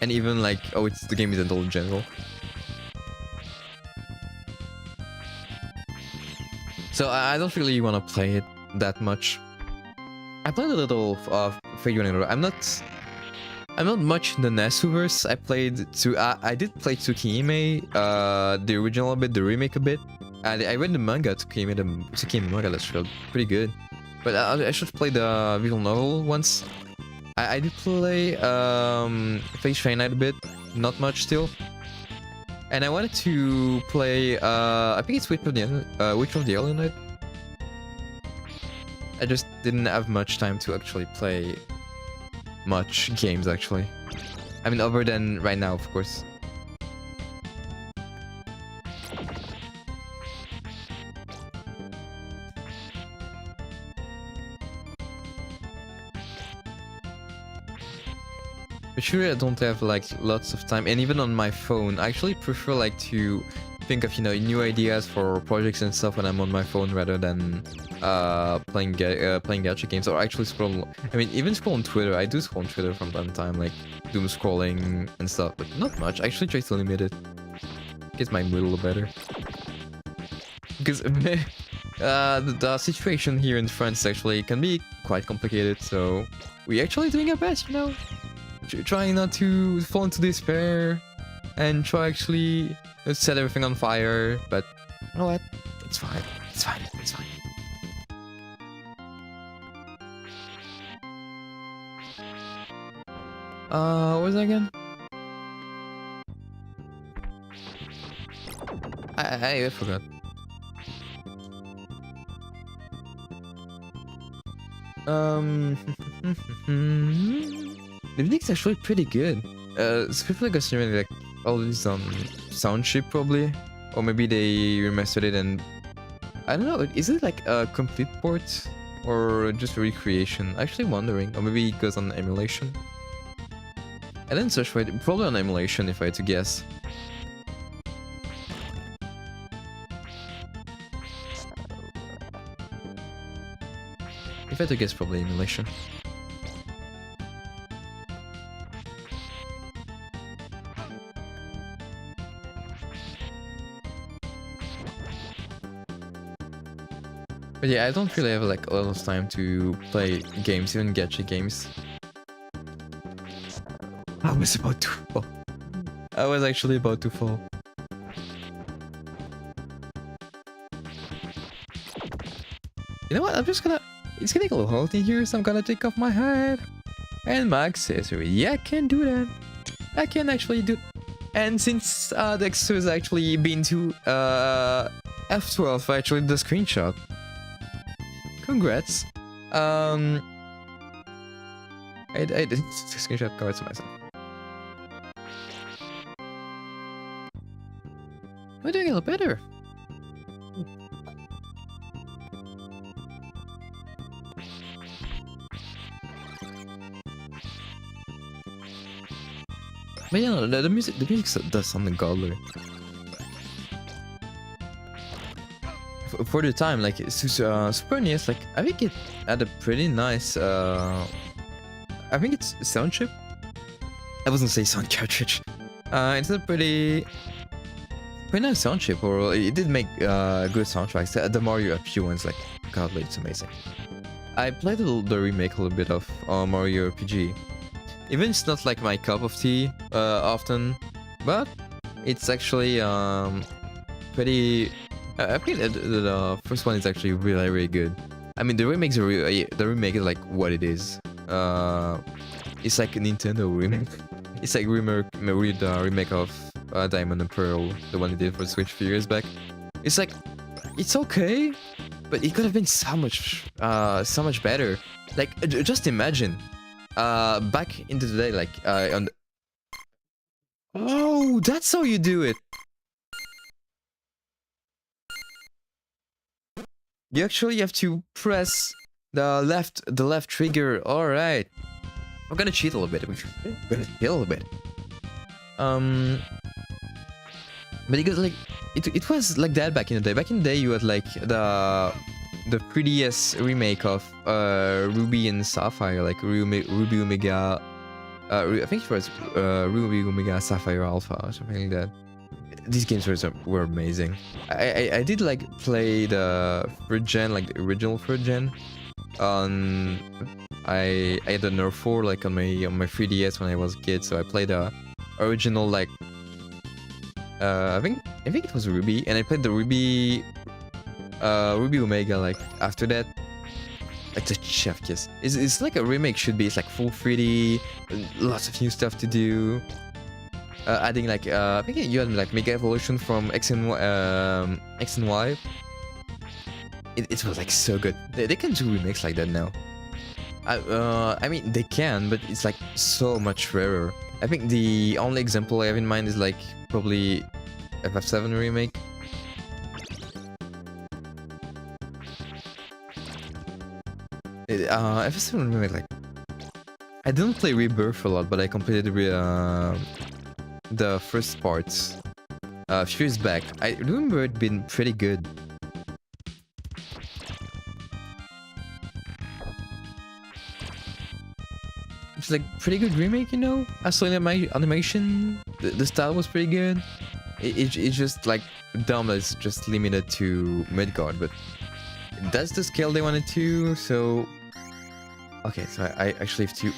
and even like the game isn't all in general. So I don't really want to play it that much. I played a little of Fate Grand Order. I'm not much in the Nesuverse. I did play Tsukihime, the original a bit, the remake a bit. I read the manga Tsukihime, the Tsukihime manga, that's pretty good. But I should play the visual novel once. I did play Fate Stay Night a bit, not much still. And I wanted to play, I think it's Witch of the Alien Knight. I just didn't have much time to actually play much games, actually. I mean, other than right now, of course. But sure, I don't have like lots of time, and even on my phone, I actually prefer like to think of, you know, new ideas for projects and stuff when I'm on my phone rather than playing gacha games, or actually scroll. I mean, even scroll on Twitter. I do scroll on Twitter from time to time, like doom scrolling and stuff, but not much. I actually try to limit it. Gets my mood a little better. Because the situation here in France actually can be quite complicated, so we're actually doing our best, you know, trying not to fall into despair and try actually set everything on fire. But you know what? It's fine. It's fine. It's fine. What was that again? I forgot. The music's actually pretty good. Especially considering like all these sound chip probably, or maybe they remastered it and I don't know. Is it like a complete port or just a recreation? Actually wondering, or maybe it goes on emulation. I didn't search for it. Probably on emulation if I had to guess. If I had to guess, probably emulation. But yeah, I don't really have like a lot of time to play games, even gacha games. I was about to fall. I was actually about to fall. You know what? I'm just gonna... It's getting a little hot in here, so I'm gonna take off my hat and my accessory. Yeah, I can do that. I can actually do... And since the accessory has actually been to F12, I actually did the screenshot. Congrats. I did screenshot cards myself. We're doing a little better. But yeah, no, the music does something godly. For the time, like Super NES, like I think it had a pretty nice. I think it's sound chip. I wasn't say sound cartridge. It's a pretty nice sound chip, or it did make good soundtracks. The Mario RPG ones, like godly, it's amazing. I played the remake a little bit of Mario RPG. Even it's not like my cup of tea often, but it's actually pretty. I think the first one is actually really good. I mean, the remake is like what it is. It's like a Nintendo remake. It's like remake of Diamond and Pearl, the one they did for Switch a few years back. It's like, it's okay, but it could have been so much better. Like, just imagine, back into the day, like on. Oh, that's how you do it. You actually have to press the left trigger. All right, I'm gonna cheat a little bit. I'm gonna cheat a little bit. But because like it was like that back in the day. Back in the day, you had like the 3DS remake of Ruby and Sapphire, like Ruby Omega. I think it was Ruby Omega Sapphire Alpha or something like that. These games were amazing. I did like play the third gen, like the original third gen. I had a Nerf 4 like on my 3DS when I was a kid, so I played the original like I think it was Ruby, and I played the Ruby Omega like after that. Like the chef kiss. It's like a remake should be. It's like full 3D, lots of new stuff to do. Adding like I think you had like Mega Evolution from X and Y. It was like so good. They can do remakes like that now. I mean they can, but it's like so much rarer. I think the only example I have in mind is like probably FF7 remake. FF7 remake, like I didn't play Rebirth a lot, but I completed the first parts a few years back. I remember it being pretty good. It's like pretty good remake, you know. I saw animation. The style was pretty good. It's just like dumb that it's just limited to Midgard, but that's the scale they wanted to. So okay, so I actually have to.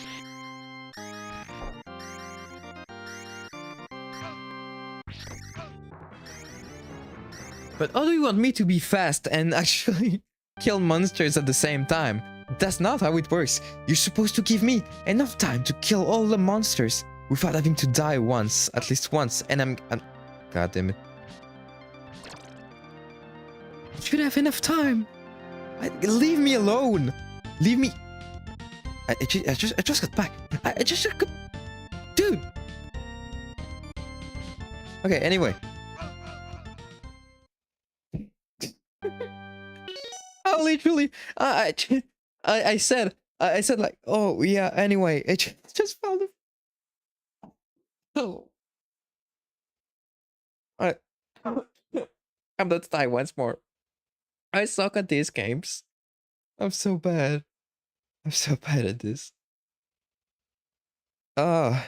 But how do you want me to be fast and actually kill monsters at the same time? That's not how it works. You're supposed to give me enough time to kill all the monsters without having to die once, at least once, and I'm God damn it. You should have enough time. Leave me alone. Leave me. I just got back. I just got... Dude! Okay, anyway. Oh, literally, I said like, oh yeah, anyway, I just found it. Oh. Alright. I'm not die once more. I suck at these games. I'm so bad. I'm so bad at this. Ah.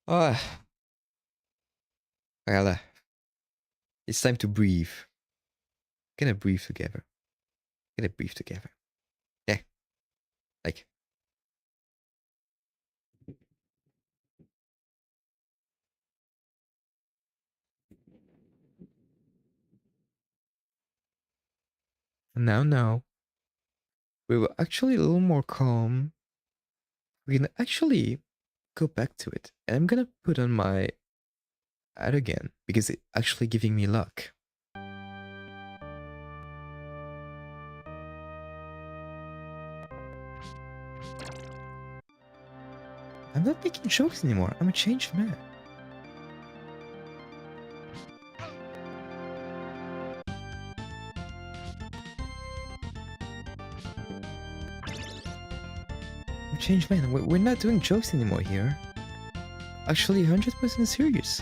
Ah. Ayala. It's time to breathe. Gonna breathe together. Gonna breathe together. Yeah. Like. Now. We were actually a little more calm. We're gonna actually go back to it. And I'm gonna put on my ad again because it's actually giving me luck. I'm not making jokes anymore. I'm a changed man. I'm a changed man. We're not doing jokes anymore here. Actually, 100% serious.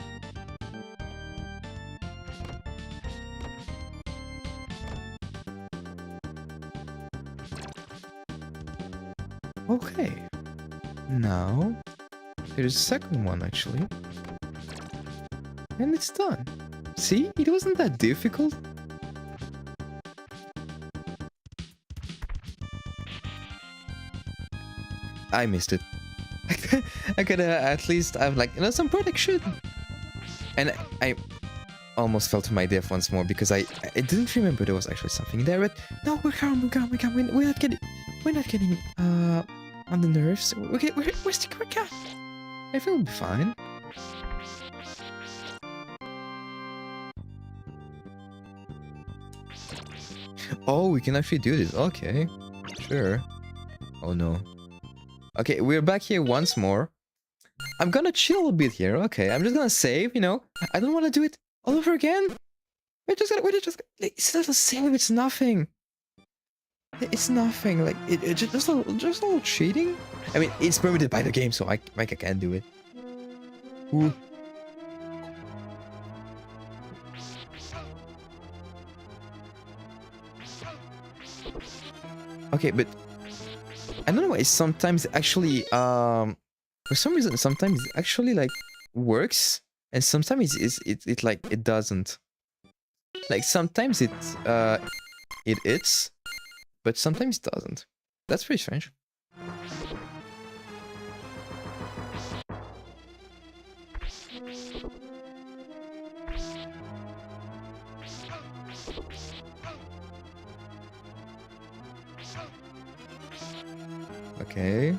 Okay. Now, there's a second one actually. And it's done. See? It wasn't that difficult. I missed it. I could at least have like, you know, some protection. And I almost fell to my death once more because I didn't remember there was actually something there. But no, we're calm. We're not getting on the nerves. We're still cat. I think we'll be fine. Oh, we can actually do this. Okay, sure. Oh no. Okay, we're back here once more. I'm gonna chill a bit here. Okay, I'm just gonna save. You know, I don't want to do it all over again. It's not a save. It's nothing. It's nothing. Like it's just a little cheating. I mean, it's permitted by the game, so I can do it. Ooh. Okay, but I don't know why sometimes actually for some reason sometimes it actually like works and sometimes it like it doesn't. Like sometimes it's but sometimes it doesn't. That's pretty strange. Okay.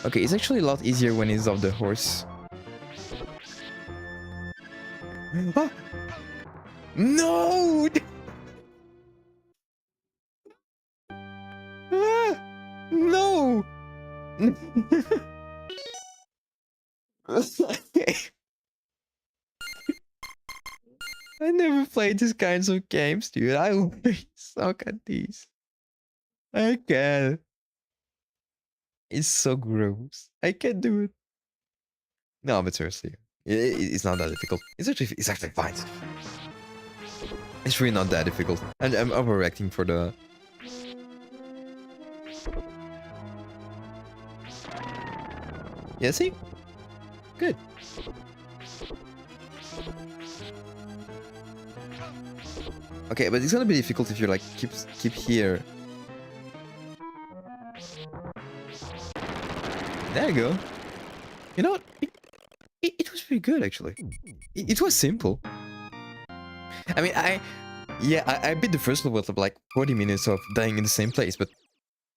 Okay, it's actually a lot easier when he's off the horse. Ah! No! Ah! No! I never played these kinds of games, dude. I always suck at these. I can't. It's so gross. I can't do it. No, but seriously, it's not that difficult. It's actually fine. It's really not that difficult. And I'm overreacting for the... Yeah, see? Good. Okay, but it's gonna be difficult if you like keep here. There you go. You know what? It was pretty good actually. It was simple. I mean, I beat the first level with like 40 minutes of dying in the same place, but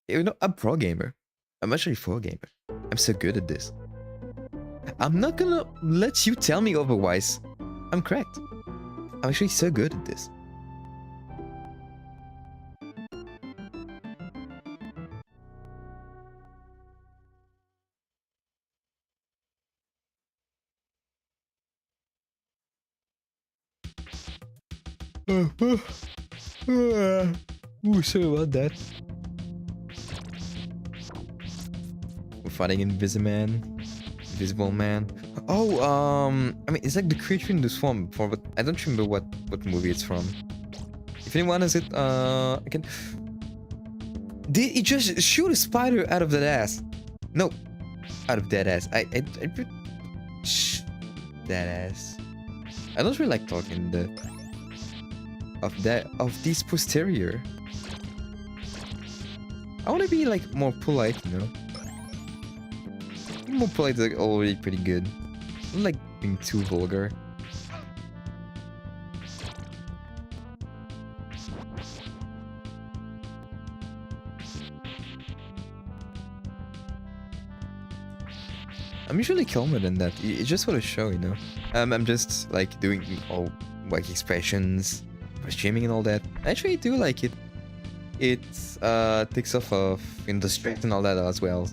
you know, I'm pro gamer. I'm actually pro gamer. I'm so good at this. I'm not gonna let you tell me otherwise. I'm correct. I'm actually so good at this. Ooh, sorry about that. We're fighting Invisible Man. Oh, I mean, it's like the creature in the swamp before, but I don't remember what movie it's from. If anyone has it, I can. Did he just shoot a spider out of that ass? No, out of that ass. Shh, that ass. I don't really like talking of this posterior. I want to be like more polite, you know. More polite is like already pretty good. I don't like being too vulgar. I'm usually calmer than that. It's just for the show, you know. I'm just like doing all like expressions for streaming and all that. I actually do like it. It takes off of the strength and all that as well.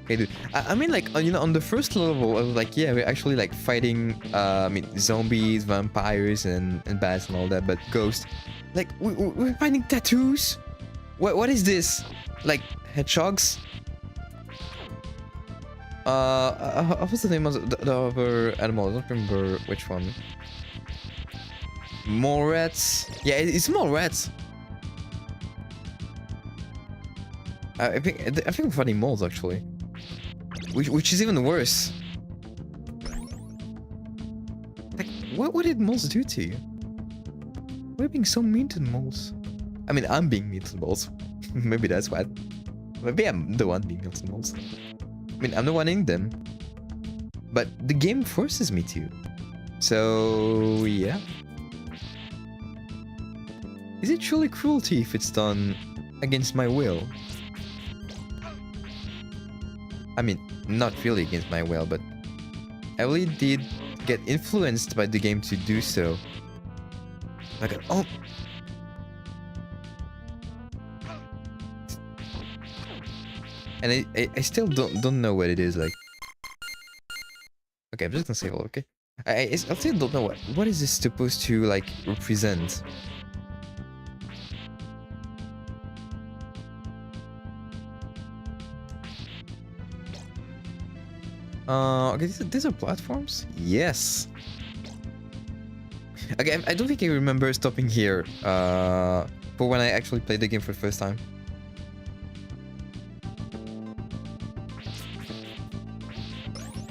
Okay, dude. I mean, like, you know, on the first level, I was like, yeah, we're actually like fighting, I mean, zombies, vampires, and bats and all that. But ghosts, like, we're finding tattoos. What is this? Like hedgehogs? What's the name of the other animal? I don't remember which one. More rats? Yeah, it's more rats. I think I'm finding moles actually, which is even worse. Like, what did moles do to you? We're being so mean to moles. I mean, I'm being mean to moles. Maybe that's why. Maybe I'm the one being mean to moles. I mean, I'm the one in them. But the game forces me to. So, yeah. Is it truly cruelty if it's done against my will? I mean, not really against my will, but I really did get influenced by the game to do so. Like, oh. And I still don't know what it is, like. Okay, I'm just gonna say hello, okay? I still don't know what is this supposed to, like, represent? Okay, these are platforms? Yes. Okay, I don't think I remember stopping here, for when I actually played the game for the first time.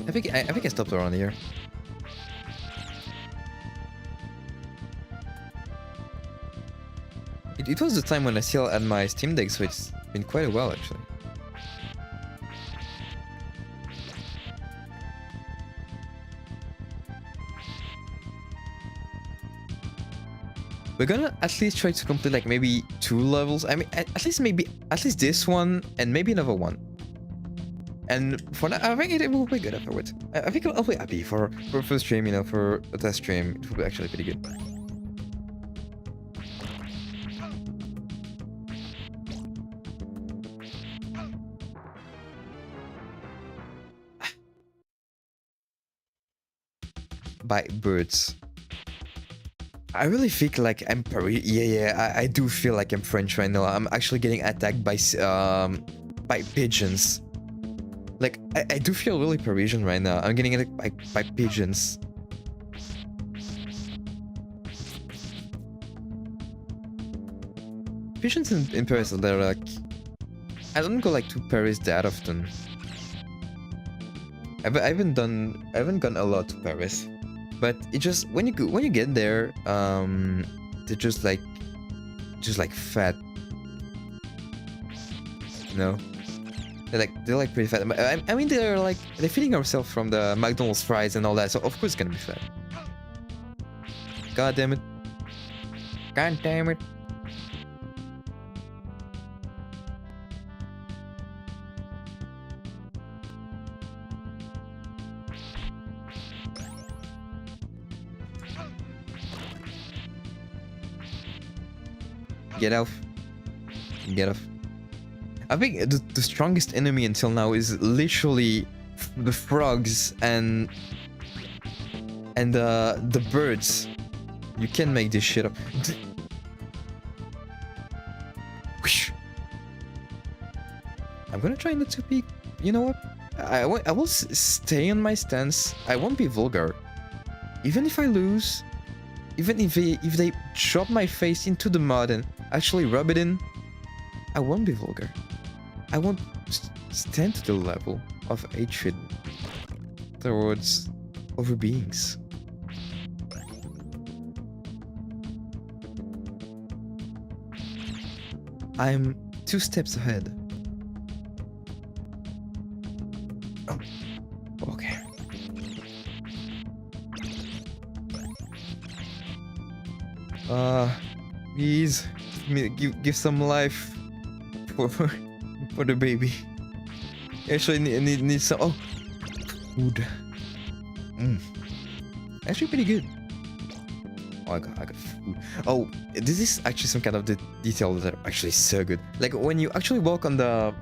I think I stopped around here. It was the time when I still had my Steam Deck, so it's been quite a while actually. We're gonna at least try to complete like maybe 2 levels. I mean, at least this one and maybe another one. And for now, I think it will be good afterwards. I think I'll be happy for a first stream, you know, for a test stream. It will be actually pretty good. By birds. I really feel like I'm I do feel like I'm French right now. I'm actually getting attacked by pigeons. Like, I do feel really Parisian right now. I'm getting attacked by pigeons. Pigeons in Paris, they're like... I don't go like to Paris that often. I haven't gone a lot to Paris. But it just when you get there, they're just like fat, you know. They're like pretty fat. I mean they're feeding ourselves from the McDonald's fries and all that, so of course it's gonna be fat. God damn it! God damn it! Get off. Get off. I think the strongest enemy until now is literally the frogs and the birds. You can make this shit up. I'm gonna try not to be. You know what? I will stay on my stance. I won't be vulgar. Even if I lose, even if they drop my face into the mud and actually rub it in, I won't be vulgar. I won't stand to the level of hatred towards other beings. I'm 2 steps ahead. Oh, okay. Please give some life for the baby. Actually, need some. Oh, food. Actually, pretty good. Oh, I got food. Oh, this is actually some kind of the detail that are actually so good. Like when you actually walk on the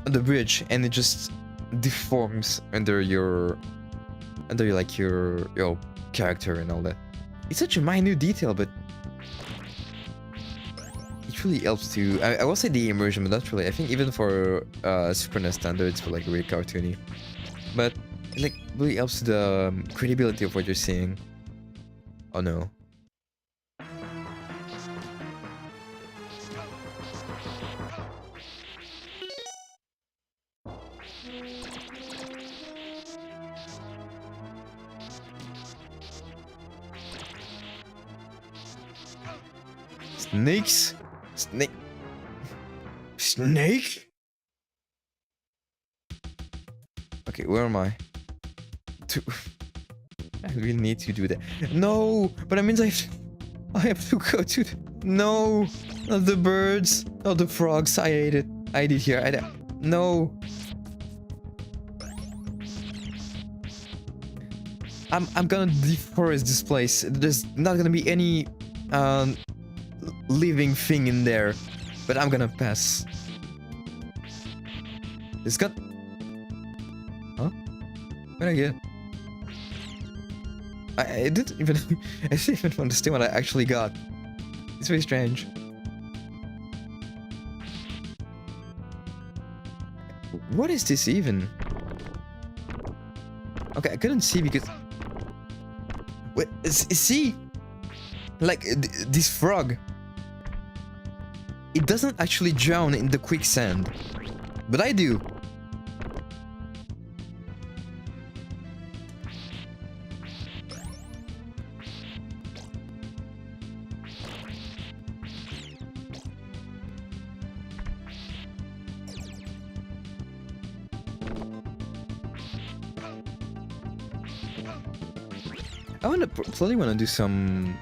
bridge and it just deforms under your character and all that. It's such a minute detail, but it really helps to. I will say the immersion, but not really. I think even for Super NES standards, for like really cartoony, but it like really helps the credibility of what you're seeing. Oh no. Snakes? Snake? Okay, where am I? I really need to do that. No, but that means I have to go to no, not the birds, not the frogs. I ate it. I did here. No. I'm gonna deforest this place. There's not gonna be any living thing in there, but I'm gonna pass. It's got. Huh? What did I get? I didn't even. I didn't even understand what I actually got. It's very strange. What is this even? Okay, I couldn't see because. Wait, see? Like this frog. It doesn't actually drown in the quicksand, but I do. I probably want to do some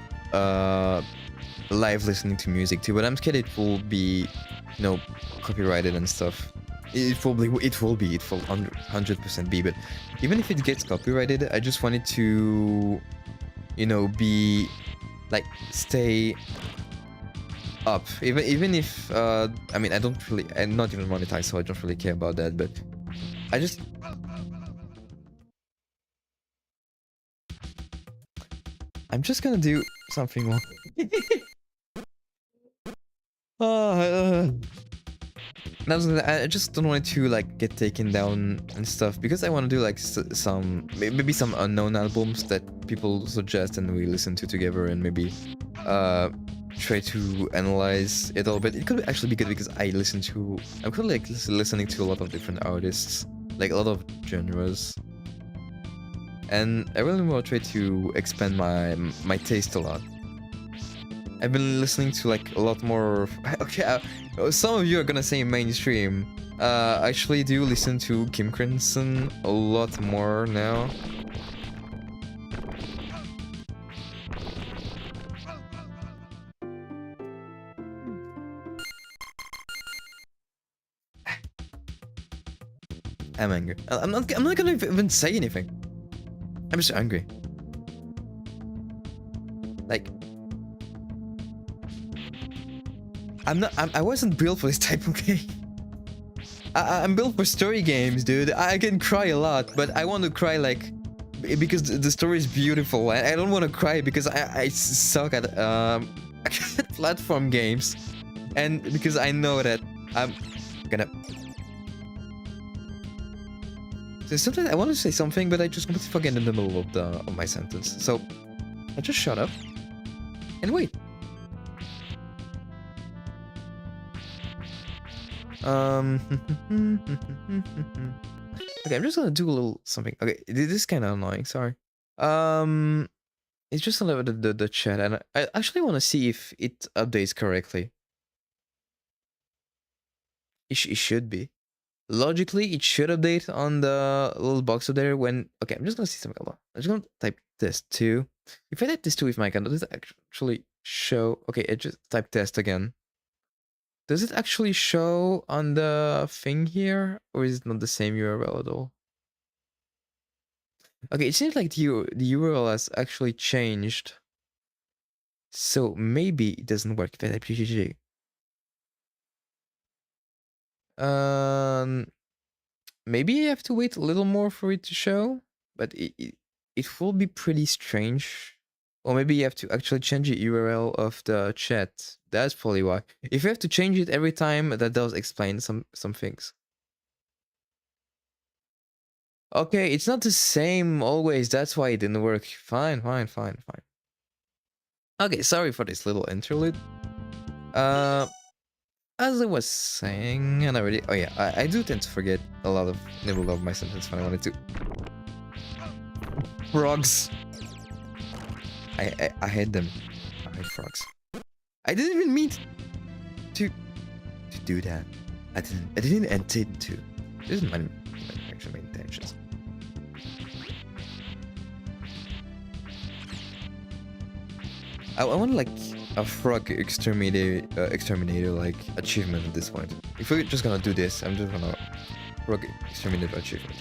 live listening to music too, but I'm scared it will be, you know, copyrighted and stuff. It will 100% be, but even if it gets copyrighted, I just want it to, you know, be like stay up. Even if I mean, I'm not even monetized, so I don't really care about that, but I just. I'm just gonna do something more. I just don't want it to like get taken down and stuff, because I want to do like some maybe some unknown albums that people suggest and we listen to together, and maybe try to analyze it a little bit. It could actually be good because I'm kind of like listening to a lot of different artists, like a lot of genres. And I really want to try to expand my taste a lot. I've been listening to like a lot more. Okay, some of you are gonna say mainstream. I actually do listen to Kim Crimson a lot more now. I'm angry. I'm not gonna even say anything. I'm just angry. Like, I wasn't built for this type of game. I'm built for story games, dude. I can cry a lot, but I want to cry like because the story is beautiful. I don't want to cry because I suck at platform games, and because I know that I'm gonna. So sometimes I want to say something, but I just completely forget in the middle of my sentence. So I just shut up and wait. Okay, I'm just gonna do a little something. Okay, this is kind of annoying. Sorry. It's just a little bit of the chat, and I actually want to see if it updates correctly. It should be. Logically, it should update on the little box up there when... Okay, I'm just gonna see something. I'm just gonna type test 2. If I type test 2 with my account, does it actually show... Okay, it just type test again. Does it actually show on the thing here? Or is it not the same URL at all? Okay, it seems like the URL has actually changed. So maybe it doesn't work if I type GGG. Maybe I have to wait a little more for it to show, but it will be pretty strange. Or maybe you have to actually change the URL of the chat. That's probably why. If you have to change it every time, that does explain some things. Okay, it's not the same always. That's why it didn't work. Fine. Okay, sorry for this little interlude. As I was saying, and already... Oh yeah, I do tend to forget a lot of the middle of my sentence when I wanted to. Frogs. I hate them. I hate frogs. I didn't even mean to do that. I didn't intend to. This is my actual main intentions. I want like a frog exterminator like achievement at this point. If we're just gonna do this, I'm just gonna frog exterminator achievement.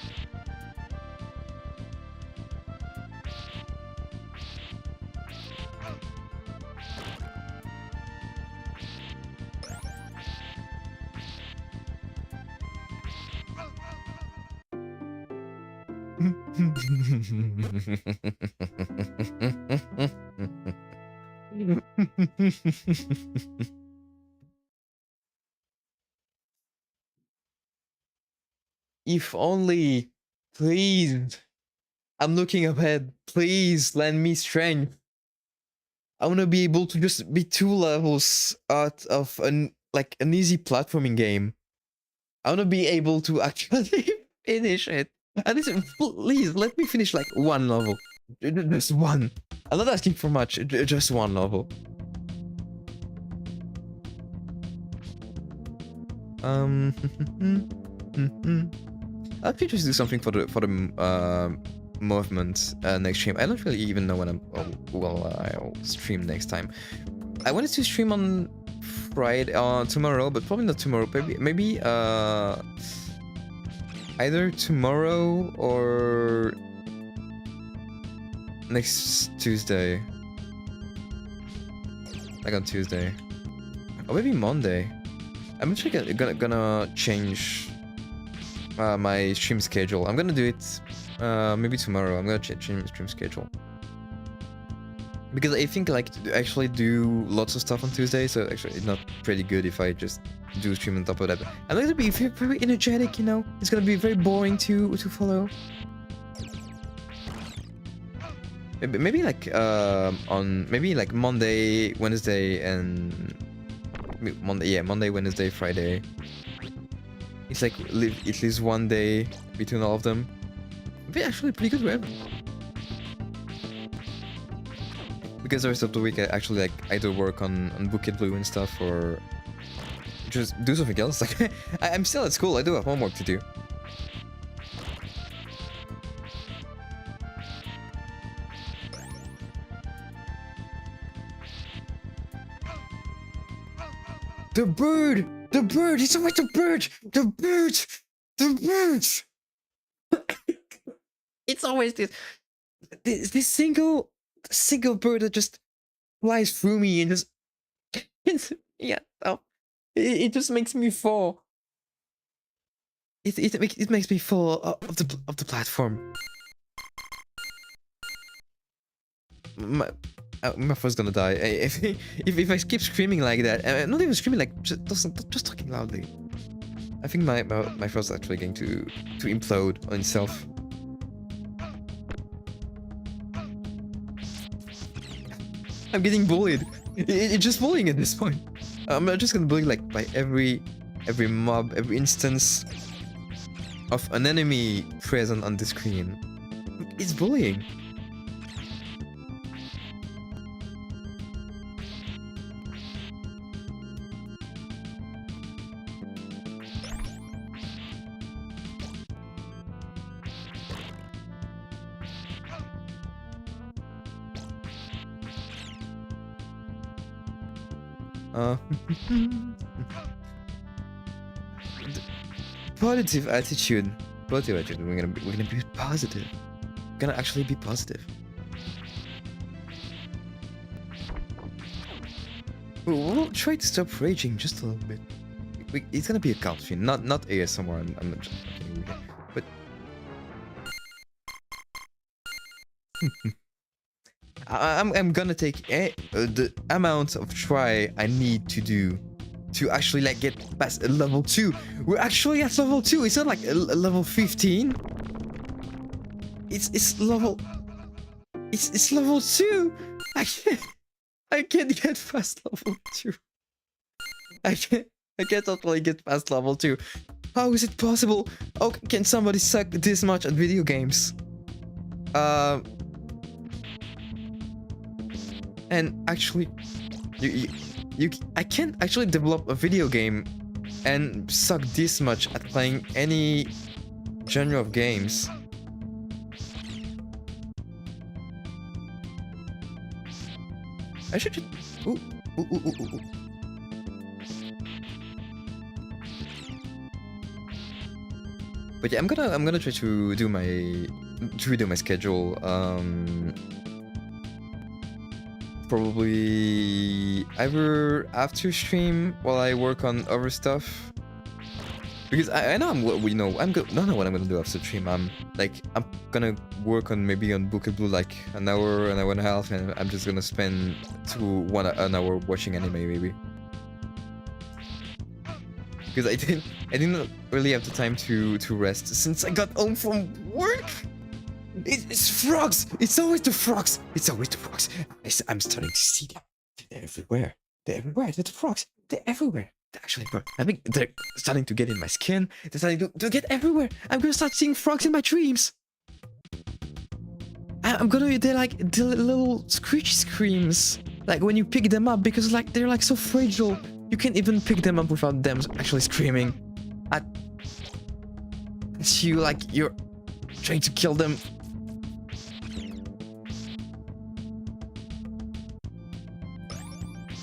If only, please. I'm looking ahead. Please lend me strength. I want to be able to just be 2 levels out of an easy platforming game. I want to be able to actually finish it. And listen, please let me finish like 1 level. Just 1. I'm not asking for much. Just 1 level. I'll actually just do something for the movement next stream. I don't really even know when I'll stream next time. I wanted to stream on Friday, tomorrow, but probably not tomorrow. Maybe either tomorrow or next Tuesday. Like on Tuesday, or maybe Monday. I'm actually gonna change my stream schedule. I'm gonna do it maybe tomorrow. I'm gonna change my stream schedule because I think like to actually do lots of stuff on Tuesday. So actually, it's not pretty good if I just do stream on top of that. I'm going to be very energetic, you know. It's gonna be very boring to follow. Maybe like on like Monday, Wednesday, and Monday, Wednesday, Friday. It's like at least 1 day between all of them. It'd be actually pretty good, right? Because the rest of the week I actually like either work on Bukit Blue and stuff, or just do something else. Like I'm still at school. I do have homework to do. The bird! The bird! It's always the bird! The bird! The bird! It's always this single bird that just flies through me and just... yeah, oh, It just makes me fall. It makes me fall of the platform. My phone's gonna die if I keep screaming like that. Not even screaming, like just talking loudly. I think my phone's actually going to implode on itself. I'm getting bullied. It's just bullying at this point. I'm just gonna bully like by every mob, every instance of an enemy present on the screen. It's bullying. Positive attitude. Positive attitude. We're gonna be positive. We're gonna actually be positive. We'll try to stop raging just a little bit. It's gonna be a calm stream, not ASMR. I'm not just kidding, but I'm gonna take the amount of try I need to do to actually like get past level 2. We're actually at level 2. It's not like a level 15. It's level 2. I can't get past level 2. I can't totally get past level 2. How is it possible? Oh, can somebody suck this much at video games? And actually, I can't actually develop a video game and suck this much at playing any genre of games. I should just... Ooh. But yeah, I'm gonna try to do my schedule. Probably either after stream while I work on other stuff, because I know I'm don't know what I'm gonna do after stream. I'm gonna work on maybe on Book and Blue like an hour and a half, and I'm just gonna spend an hour watching anime maybe, because I didn't really have the time to rest since I got home from work. It's frogs! It's always the frogs! It's always the frogs! I'm starting to see them. They're everywhere. They're everywhere. They're the frogs. They're everywhere. They're actually, I think they're starting to get in my skin. They're starting to get everywhere. I'm gonna start seeing frogs in my dreams. They're like the little screech screams. Like when you pick them up, because like they're like so fragile. You can't even pick them up without them actually screaming at you like you're trying to kill them.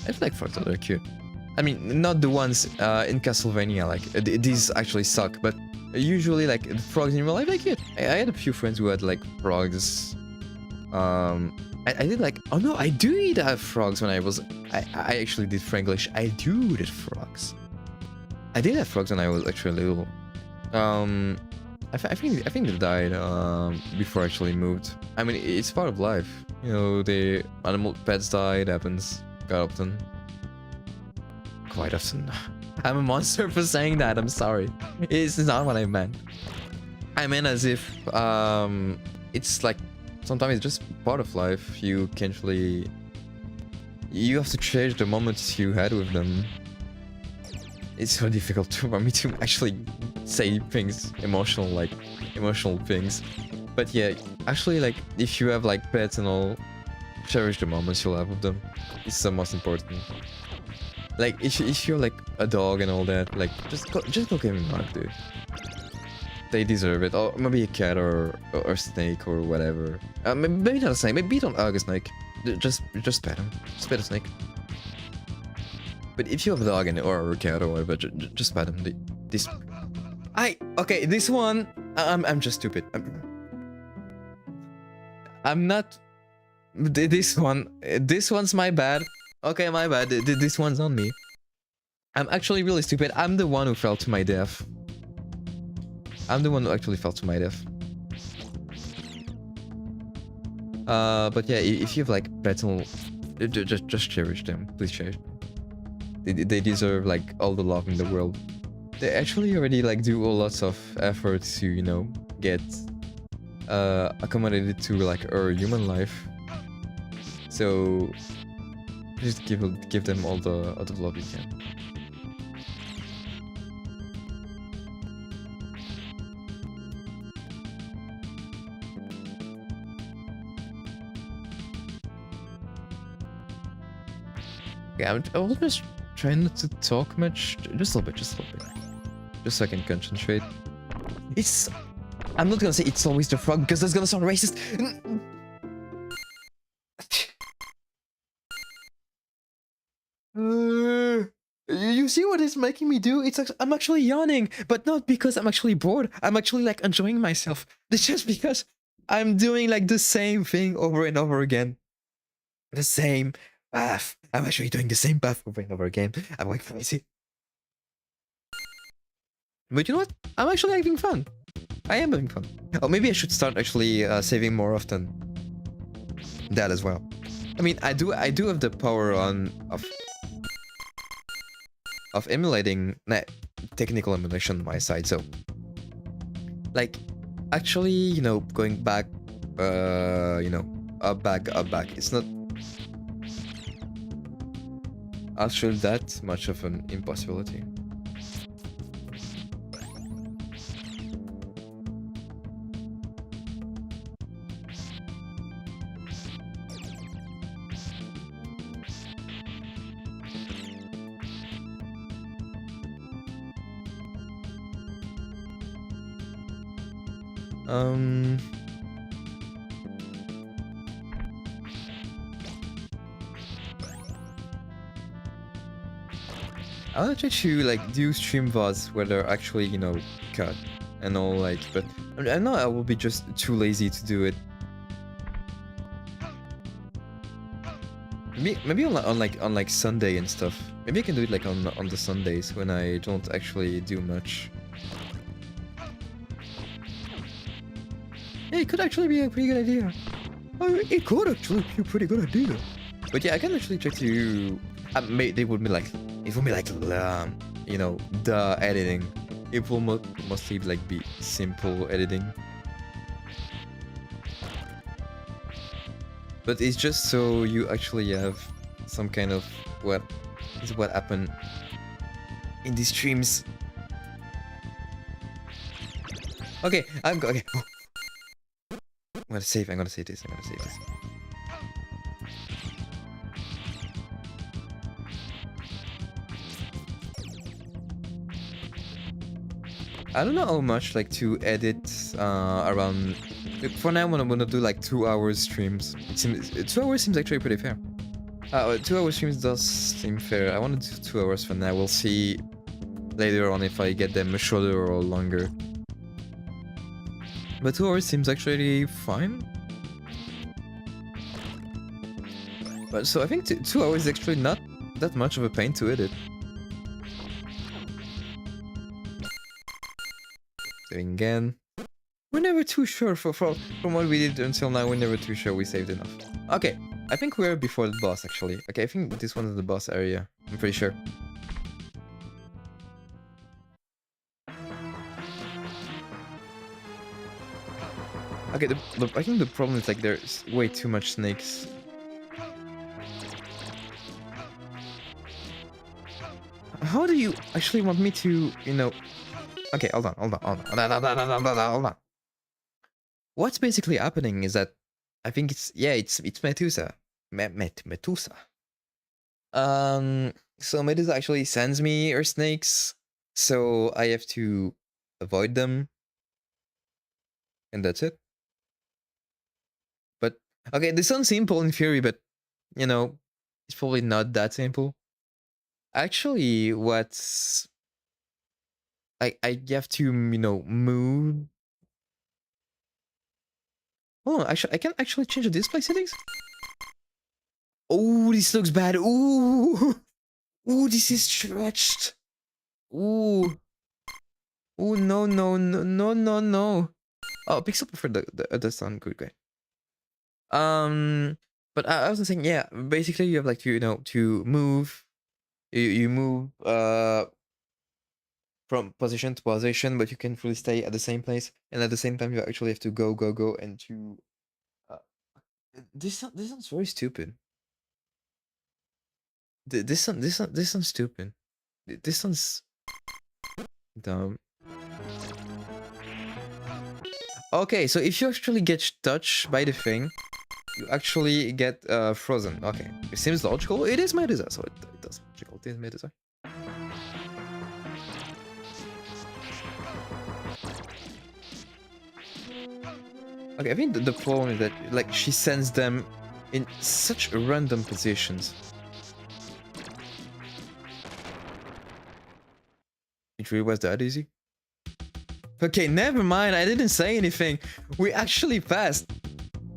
I feel like frogs are cute. I mean, not the ones in Castlevania, like these actually suck, but usually like the frogs in real life are cute. I had a few friends who had like frogs. I did like, oh no, I do have frogs when I actually did Franglish. I do did frogs. I did have frogs when I was actually little. I think they died before I actually moved. I mean, it's part of life. You know, the animal pets die, it happens. Quite often. I'm a monster for saying that, I'm sorry. It's not what I meant. I meant as if it's like sometimes it's just part of life. You have to cherish the moments you had with them. It's so difficult for me to actually say things, emotional things. But yeah, actually, like if you have like pets and all, cherish the moments you'll have with them. It's the most important. Like if you're like a dog and all that, like just go get me a dog, dude. They deserve it. Or maybe a cat or a snake or whatever. Maybe not a snake. Maybe don't hug a snake. Just pet him. Just pet a snake. But if you have a dog or a cat or whatever, just pet him. This one. I'm just stupid. I'm not. This one's my bad. Okay, my bad. This one's on me. I'm actually really stupid. I'm the one who fell to my death. I'm the one who actually fell to my death. But yeah, if you have like battle, just cherish them. Please cherish them. They deserve like all the love in the world. They actually already like do a lots of effort to, you know, get accommodated to like our human life. So just give them all the love you can. Yeah, I will just try not to talk much. Just a little bit, just a little bit. Just so I can concentrate. It's... I'm not gonna say it's always the frog, because that's gonna sound racist. You see what it's making me do? It's I'm actually yawning, but not because I'm actually bored. I'm actually like enjoying myself. It's just because I'm doing like the same thing over and over again. The same path. I'm actually doing the same path over and over again. I'm like crazy. But you know what? I'm actually having fun. I am having fun. Oh, maybe I should start actually saving more often. That as well. I mean, I do have the power on of emulating technical emulation on my side, so like actually, you know, going back, you know, up back. It's not actually that much of an impossibility. I wanna try to like do stream VODs where they're actually, you know, cut and all, like, but I know I will be just too lazy to do it. Maybe on like Sunday and stuff. Maybe I can do it like on the Sundays when I don't actually do much. Yeah, it could actually be a pretty good idea. Oh, it could actually be a pretty good idea. But yeah, I can actually try to. They would be like, it would be like, you know, the editing. It will mostly like be simple editing. But it's just so you actually have some kind of what happened in these streams. Okay, okay. I'm gonna save this. I don't know how much like to edit around. For now, I'm gonna do like 2 hours streams. It seems 2 hours seems actually pretty fair. 2 hour streams does seem fair. I want to do 2 hours for now. We'll see later on if I get them shorter or longer. But 2 hours seems actually fine. But so I think 2 hours is actually not that much of a pain to edit. Saving again. We're never too sure from what we did until now. We're never too sure we saved enough. Okay, I think we're before the boss actually. Okay, I think this one is the boss area. I'm pretty sure. Okay, I think the problem is like there's way too much snakes. How do you actually want me to, you know? Okay, hold on. What's basically happening is that I think it's Medusa. Medusa. So Medusa actually sends me her snakes, so I have to avoid them, and that's it. But okay, this sounds simple in theory, but you know, it's probably not that simple. Actually, what's I have to, you know, move. Oh, actually, I can actually change the display settings. Oh, this looks bad. Ooh. Ooh, this is stretched. Ooh. Ooh, no, no, no, no, no, no. Oh, Pixel preferred the sound. Good, great. But I was saying, yeah, basically you have like to, you know, to move. You move from position to position, but you can't really stay at the same place. And at the same time, you actually have to go, go, go, and to. Uh, this sounds very stupid. This sounds stupid. This sounds dumb. Okay, so if you actually get touched by the thing, you actually get frozen. Okay, it seems logical. It is Medusa, so it does logical. It is Medusa. Okay, I think the problem is that like she sends them in such random positions. It really was that easy. Okay, never mind. I didn't say anything. We actually passed.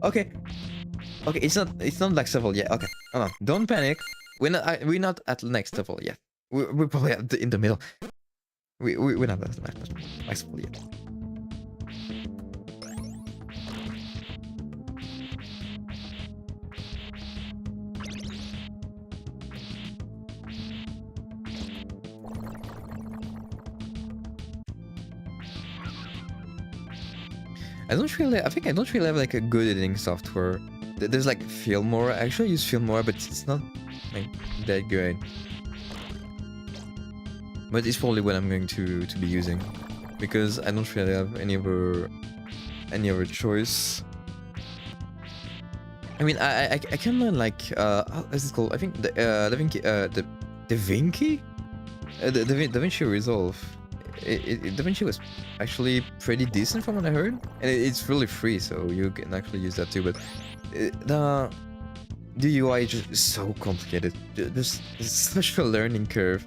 Okay. Okay, it's not next level yet. Okay, hold on. Don't panic. We're not at the next level yet. We're probably in the middle. We're not at the next level yet. I think I don't really have like a good editing software. There's like Filmora. I actually use Filmora, but it's not like that good. But it's probably what I'm going to be using, because I don't really have any other choice. I mean, I can learn like how is it called? I think the DaVinci, DaVinci Resolve. DaVinci was actually pretty decent from what I heard, and it's really free, so you can actually use that too. But the UI is just so complicated. There's such a learning curve.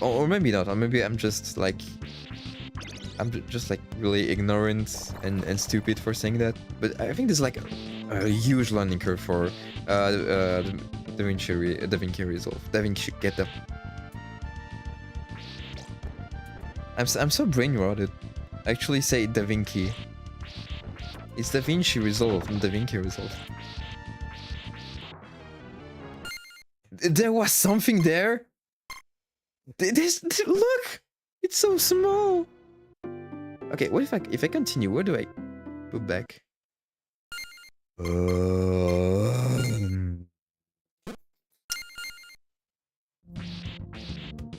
Or maybe not. Or maybe I'm just like really ignorant and stupid for saying that. But I think there's like a huge learning curve for DaVinci Resolve. DaVinci, get them. I'm so brain rotted. Actually say DaVinci. It's DaVinci Resolve, not DaVinci Resolve. There was something there. Look, it's so small. Okay, what if I continue? Where do I go back?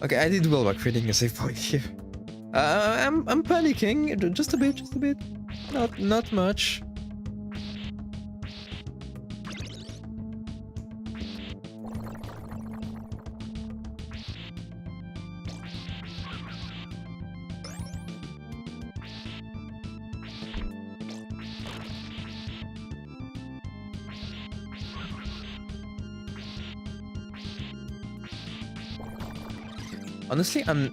Okay, I did well by creating a save point here. I'm panicking just a bit, not much. Honestly, I'm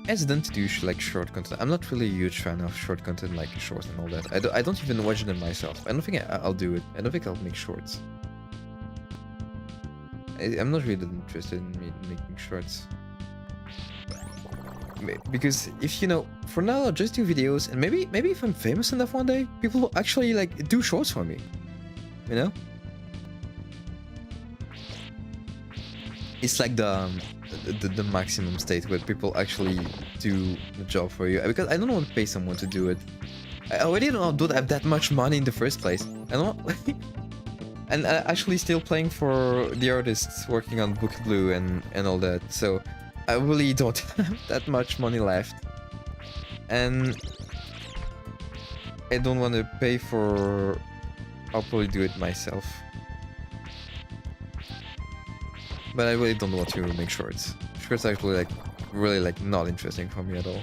hesitant to do like short content. I'm not really a huge fan of short content, like shorts and all that. I don't even watch them myself. I don't think I'll do it. I don't think I'll make shorts. I'm not really interested in making shorts. Because if you know, for now I'll just do videos, and maybe if I'm famous enough one day, people will actually like do shorts for me. You know? It's like the maximum state where people actually do the job for you, because I don't want to pay someone to do it. I already don't have that much money in the first place. I don't and actually still playing for the artists working on Book Blue and all that, so I really don't have that much money left, and I don't want to pay for. I'll probably do it myself. But I really don't want to make shorts. Shorts are actually like really like not interesting for me at all.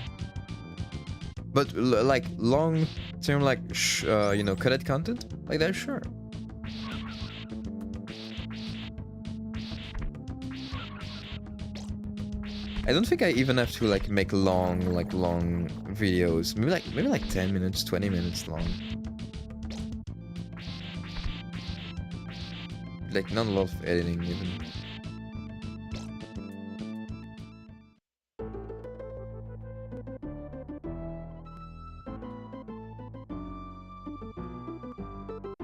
But like long term, like you know, cutted content like that, sure. I don't think I even have to like make long videos. Maybe like 10 minutes, 20 minutes long. Like not a lot of editing even.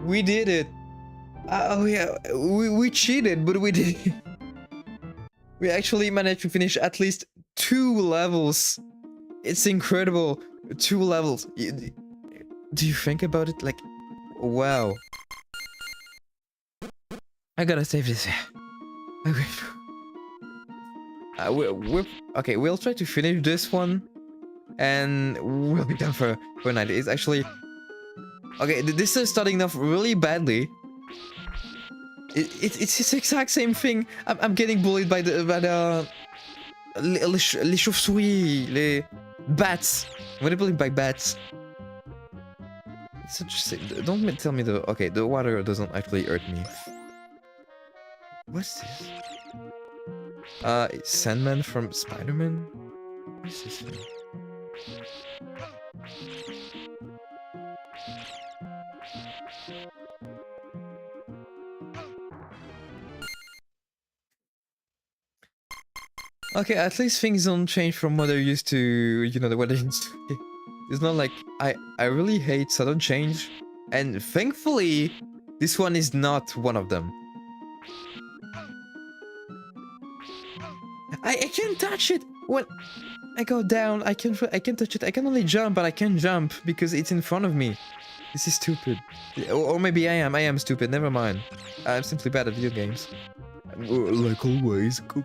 We did it. Oh yeah, we cheated, but we did it. We actually managed to finish at least 2 levels. It's incredible. 2 levels. Do you think about it? Like, wow. I gotta save this. Okay. Okay, we'll try to finish this one, and we'll be done for a night. It's actually... Okay, this is starting off really badly. It's the exact same thing. I'm getting bullied by the les chauves-souris, les bats. I'm getting bullied by bats. It's such. Don't tell me the... Okay, the water doesn't actually hurt me. What's this? Sandman from Spider-Man? What's this thing? Okay, at least things don't change from what they're used to, you know, what they used to. It's not like I really hate sudden change, and thankfully this one is not one of them. I can't touch it when I go down. I can't touch it. I can only jump, but I can't jump because it's in front of me. This is stupid. Or maybe I am stupid. Never mind. I'm simply bad at video games. Like always. Go.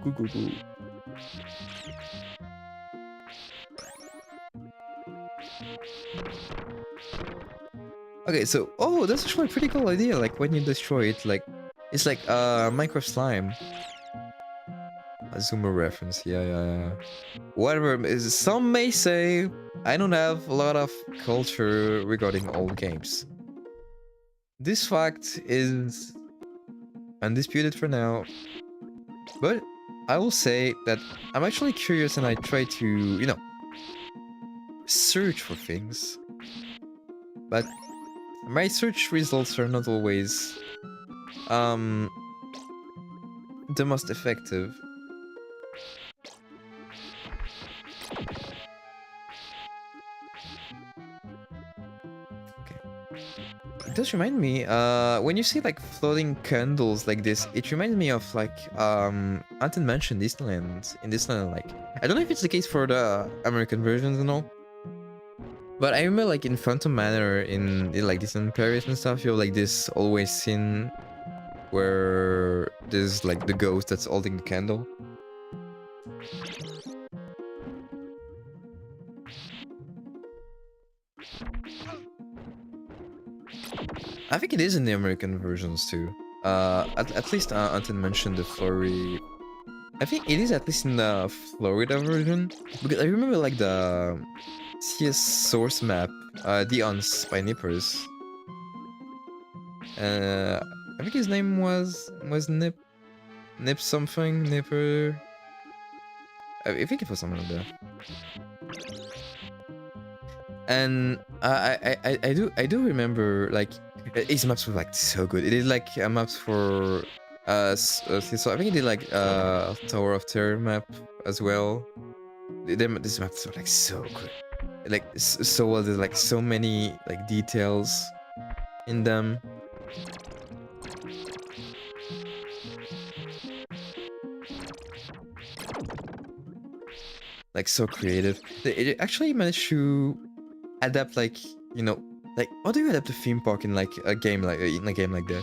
Okay, so that's actually a pretty cool idea. Like when you destroy it, like it's like Minecraft slime. A Zoomer reference, yeah. Whatever. Some may say I don't have a lot of culture regarding old games. This fact is undisputed for now, but I will say that I'm actually curious and I try to, you know, search for things. But my search results are not always the most effective. It does remind me, when you see like floating candles like this, it reminds me of like Anton mentioned Disneyland. In Disneyland, like I don't know if it's the case for the American versions and all, but I remember like in Phantom Manor in like Disneyland Paris and stuff, you have like this always scene where there's like the ghost that's holding the candle. I think it is in the American versions too. At least Anton mentioned the Florida. I think it is at least in the Florida version, because I remember like the CS source map, Dion's by Nippers. I think his name was Nip something, Nipper. I think it was something like that. And I do remember like his maps were like so good. It did like maps for so I think it did like Tower of Terror map as well. These maps were like so good, like so well. There's like so many like details in them. Like so creative. It actually managed to adapt, like, you know, like how do you adapt a theme park in like a game like that?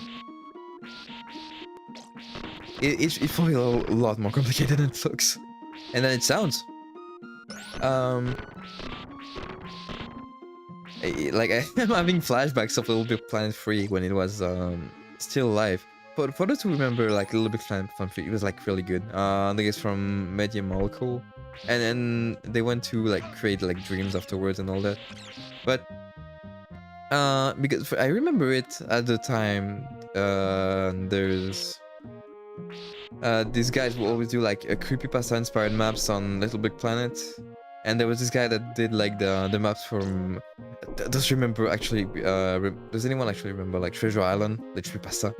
It's probably a lot more complicated than it looks, and then it sounds. Like I'm having flashbacks of Little Big Planet 3 when it was still alive. But for those who remember, like Little Big Planet 3, it was like really good. I think it's from Media Molecule, and then they went to like create like Dreams afterwards and all that. But because I remember it at the time, there's these guys will always do like a creepypasta inspired maps on Little Big Planet, and there was this guy that did like the maps from. Does remember actually? Does anyone actually remember like Treasure Island, the creepypasta?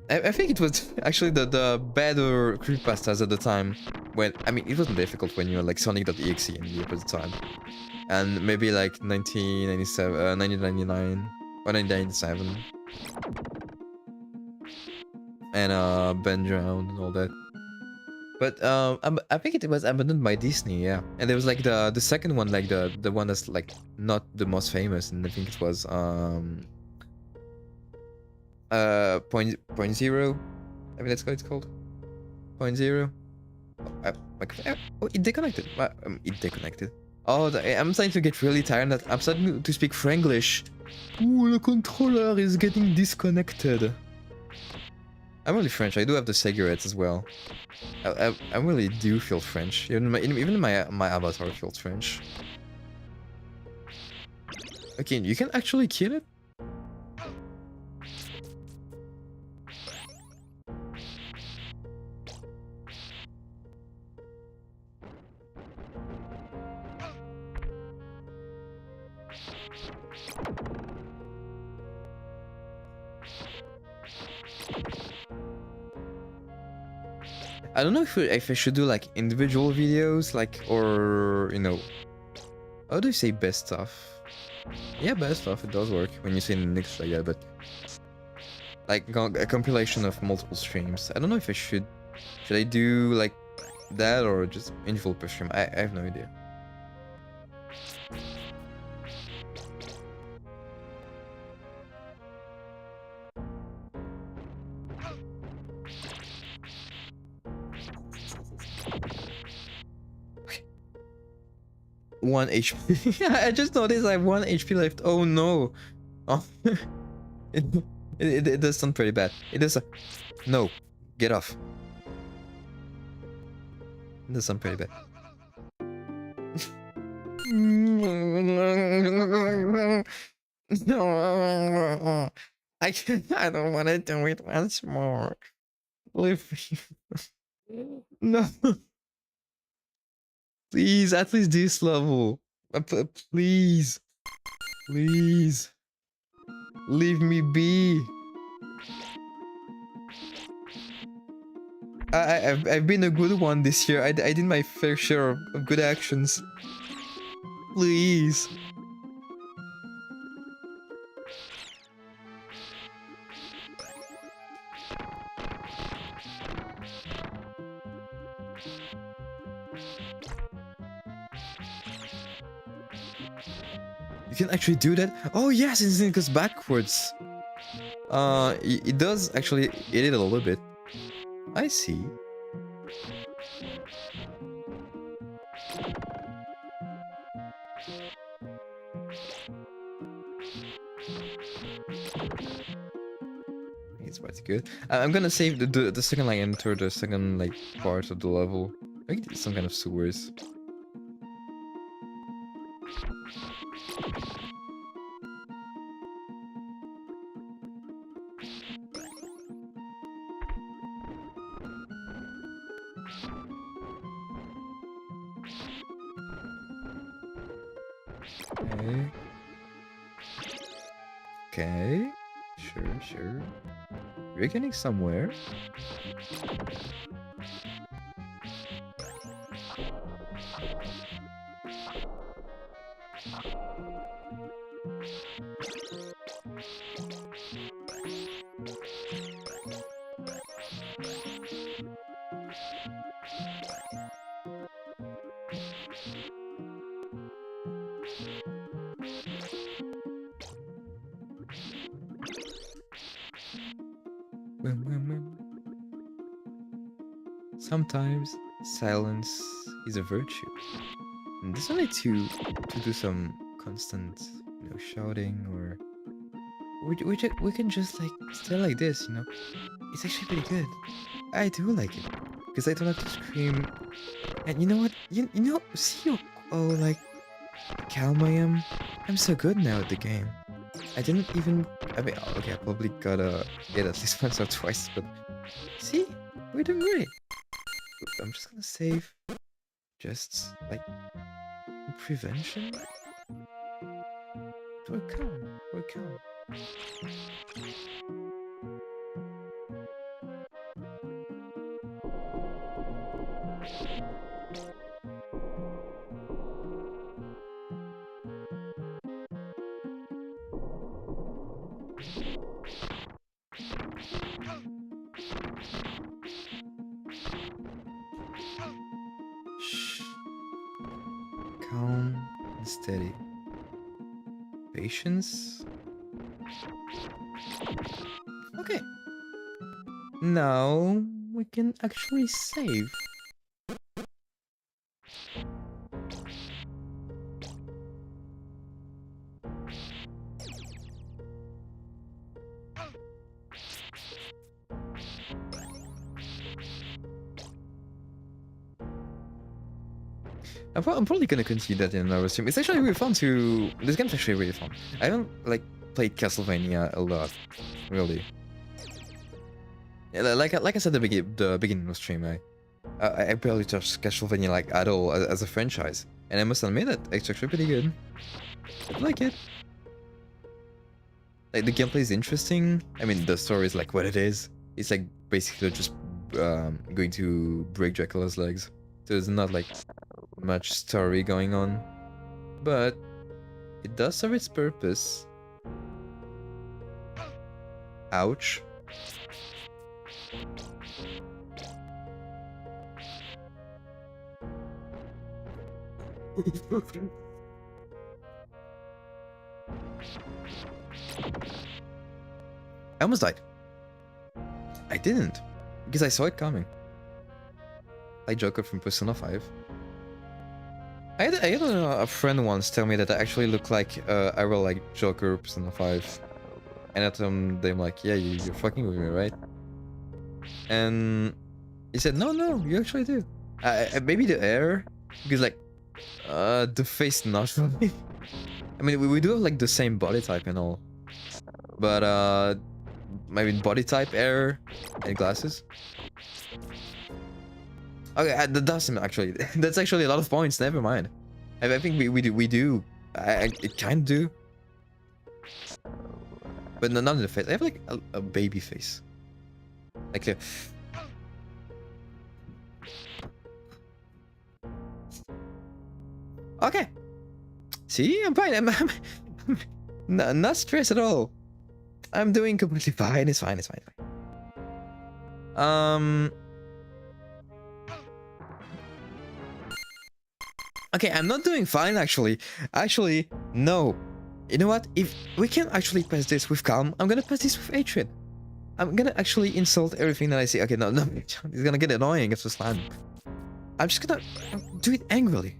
I think it was actually the better creepypastas at the time. When I mean, it wasn't difficult when you were like Sonic.exe in Europe at the time, and maybe like 1997, 1999. or 1997. And Ben Drowned and all that. But I think it was abandoned by Disney, yeah. And there was like the second one, like the one that's like not the most famous, and I think it was point zero. I think that's what it's called. Point zero. Oh, it disconnected. It disconnected. Oh, I'm starting to get really tired. That I'm starting to speak Franglish. Ooh, the controller is getting disconnected. I'm really French. I do have the cigarettes as well. I really do feel French. Even my avatar feels French. Okay, you can actually kill it? I don't know if I should do like individual videos, like, or, you know, how do you say best stuff? Yeah, best stuff, it does work when you say Nix like that, but like a compilation of multiple streams. I don't know if I should I do like that or just individual per stream? I have no idea. One HP. I just noticed I have 1 HP left. Oh no. Oh. it does sound pretty bad. It does. No. Get off. It does sound pretty bad. No. I don't want to do it once more. Leave me. No. Please, at least this level. Please. Please. Leave me be. I've been a good one this year. I did my fair share of good actions. Please. You can actually do that? Oh yes, it goes backwards. It does actually hit it a little bit. I see. It's quite good. I'm gonna save the second I enter the second like part of the level. I think it's some kind of sewers. Okay. Okay. Sure. We're getting somewhere. Sometimes silence is a virtue. And there's no need to do some constant, you know, shouting, or we can just like stay like this, you know. It's actually pretty good. I do like it because I don't have to scream. And you know what? You know, see how like calm I am. I'm so good now at the game. I didn't even. I mean, okay, I probably gotta hit at least once or twice, but see, we're doing great. I'm just gonna save, just like prevention. We're calm. We're calm. Shh. Calm and steady. Patience. Okay. Now we can actually save. I'm probably gonna continue that in another stream. It's actually really fun to. This game's actually really fun. I haven't like played Castlevania a lot, really. Yeah, like I said at the beginning of the stream, I barely touched Castlevania like at all as a franchise, and I must admit that it's actually pretty good. I like it. Like the gameplay is interesting. I mean, the story is like what it is. It's like basically just going to break Dracula's legs. So there's not like much story going on, but it does serve its purpose. Ouch. I almost died. I didn't, because I saw it coming. Like Joker from Persona 5. I had a friend once tell me that I actually look like I will like Joker Persona 5. And I told them like, yeah, you're fucking with me, right? And he said, no, you actually do. Maybe the hair, because like, the face not really. I mean, we do have like the same body type and all. But maybe body type, hair, and glasses. Okay, that doesn't actually. That's actually a lot of points. Never mind. I think we do. It kind of do. But not in the face. I have like a baby face. Like a. Okay. See, I'm fine. I'm not stressed at all. I'm doing completely fine. It's fine. It's fine. Okay, I'm not doing fine actually. Actually, no. You know what? If we can actually pass this with calm, I'm gonna pass this with hatred. I'm gonna actually insult everything that I see. Okay, no, it's gonna get annoying if it's slam. I'm just gonna do it angrily.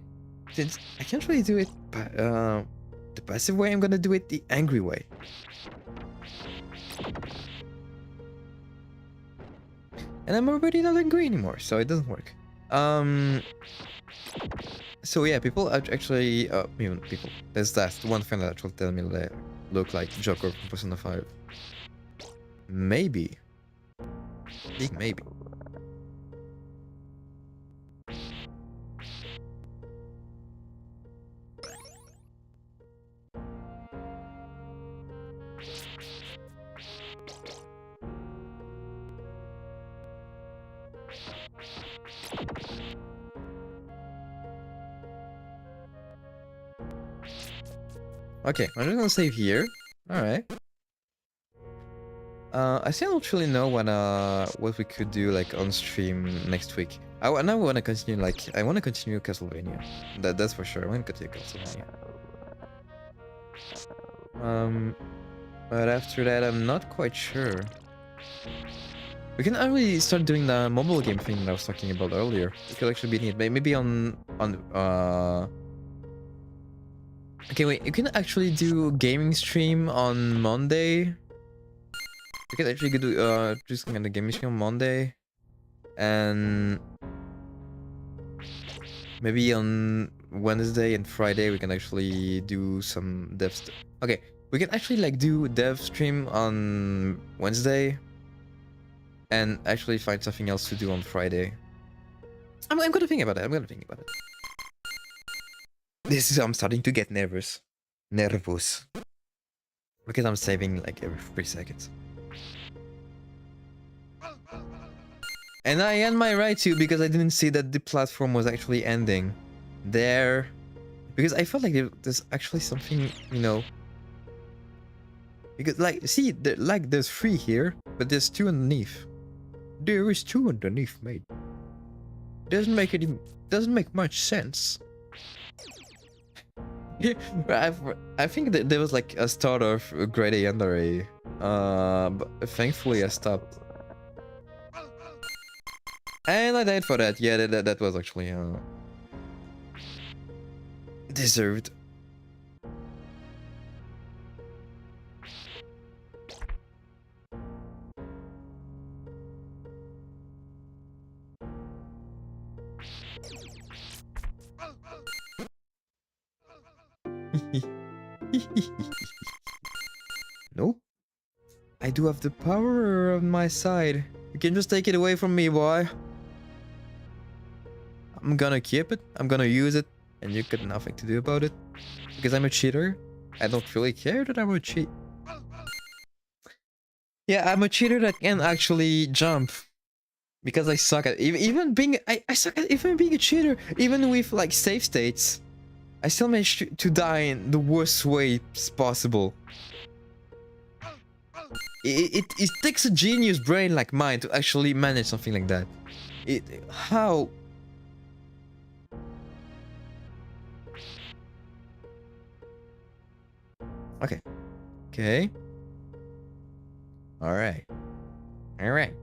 Since I can't really do it the passive way, I'm gonna do it the angry way. And I'm already not angry anymore, so it doesn't work. So yeah, people actually, even people. There's that one friend that actually tell me that I look like Joker from Persona 5. Maybe. Big maybe. Okay, I'm just gonna save here. Alright. I still don't really know what we could do like on stream next week. I now want to continue I want to continue Castlevania. That's for sure. I want to continue Castlevania. But after that, I'm not quite sure. We can actually start doing the mobile game thing that I was talking about earlier. We could actually be neat. Maybe on okay, wait. You can actually do gaming stream on Monday. We can actually do just kind of gaming stream on Monday, and maybe on Wednesday and Friday we can actually do some dev stuff. Okay, we can actually like do dev stream on Wednesday, and actually find something else to do on Friday. I'm gonna think about it. I'm gonna think about it. I'm starting to get nervous. Nervous. Because I'm saving like every 3 seconds. And I end my right to because I didn't see that the platform was actually ending. There. Because I felt like there's actually something, you know. Because like, see, like there's 3 here, but there's 2 underneath. There is 2 underneath, mate. Doesn't make much sense. Yeah, I think that there was like a start of grade A under A. But thankfully I stopped. And I died for that. Yeah, that was actually deserved. Nope. I do have the power on my side. You can just take it away from me, boy. I'm gonna keep it. I'm gonna use it. And you got nothing to do about it. Because I'm a cheater. I don't really care that I'm a cheat. Yeah, I'm a cheater that can actually jump. Because I suck at even being I suck at even being a cheater. Even with like save states. I still managed to die in the worst ways possible. It takes a genius brain like mine to actually manage something like that. How? Okay. Okay. Alright. Alright.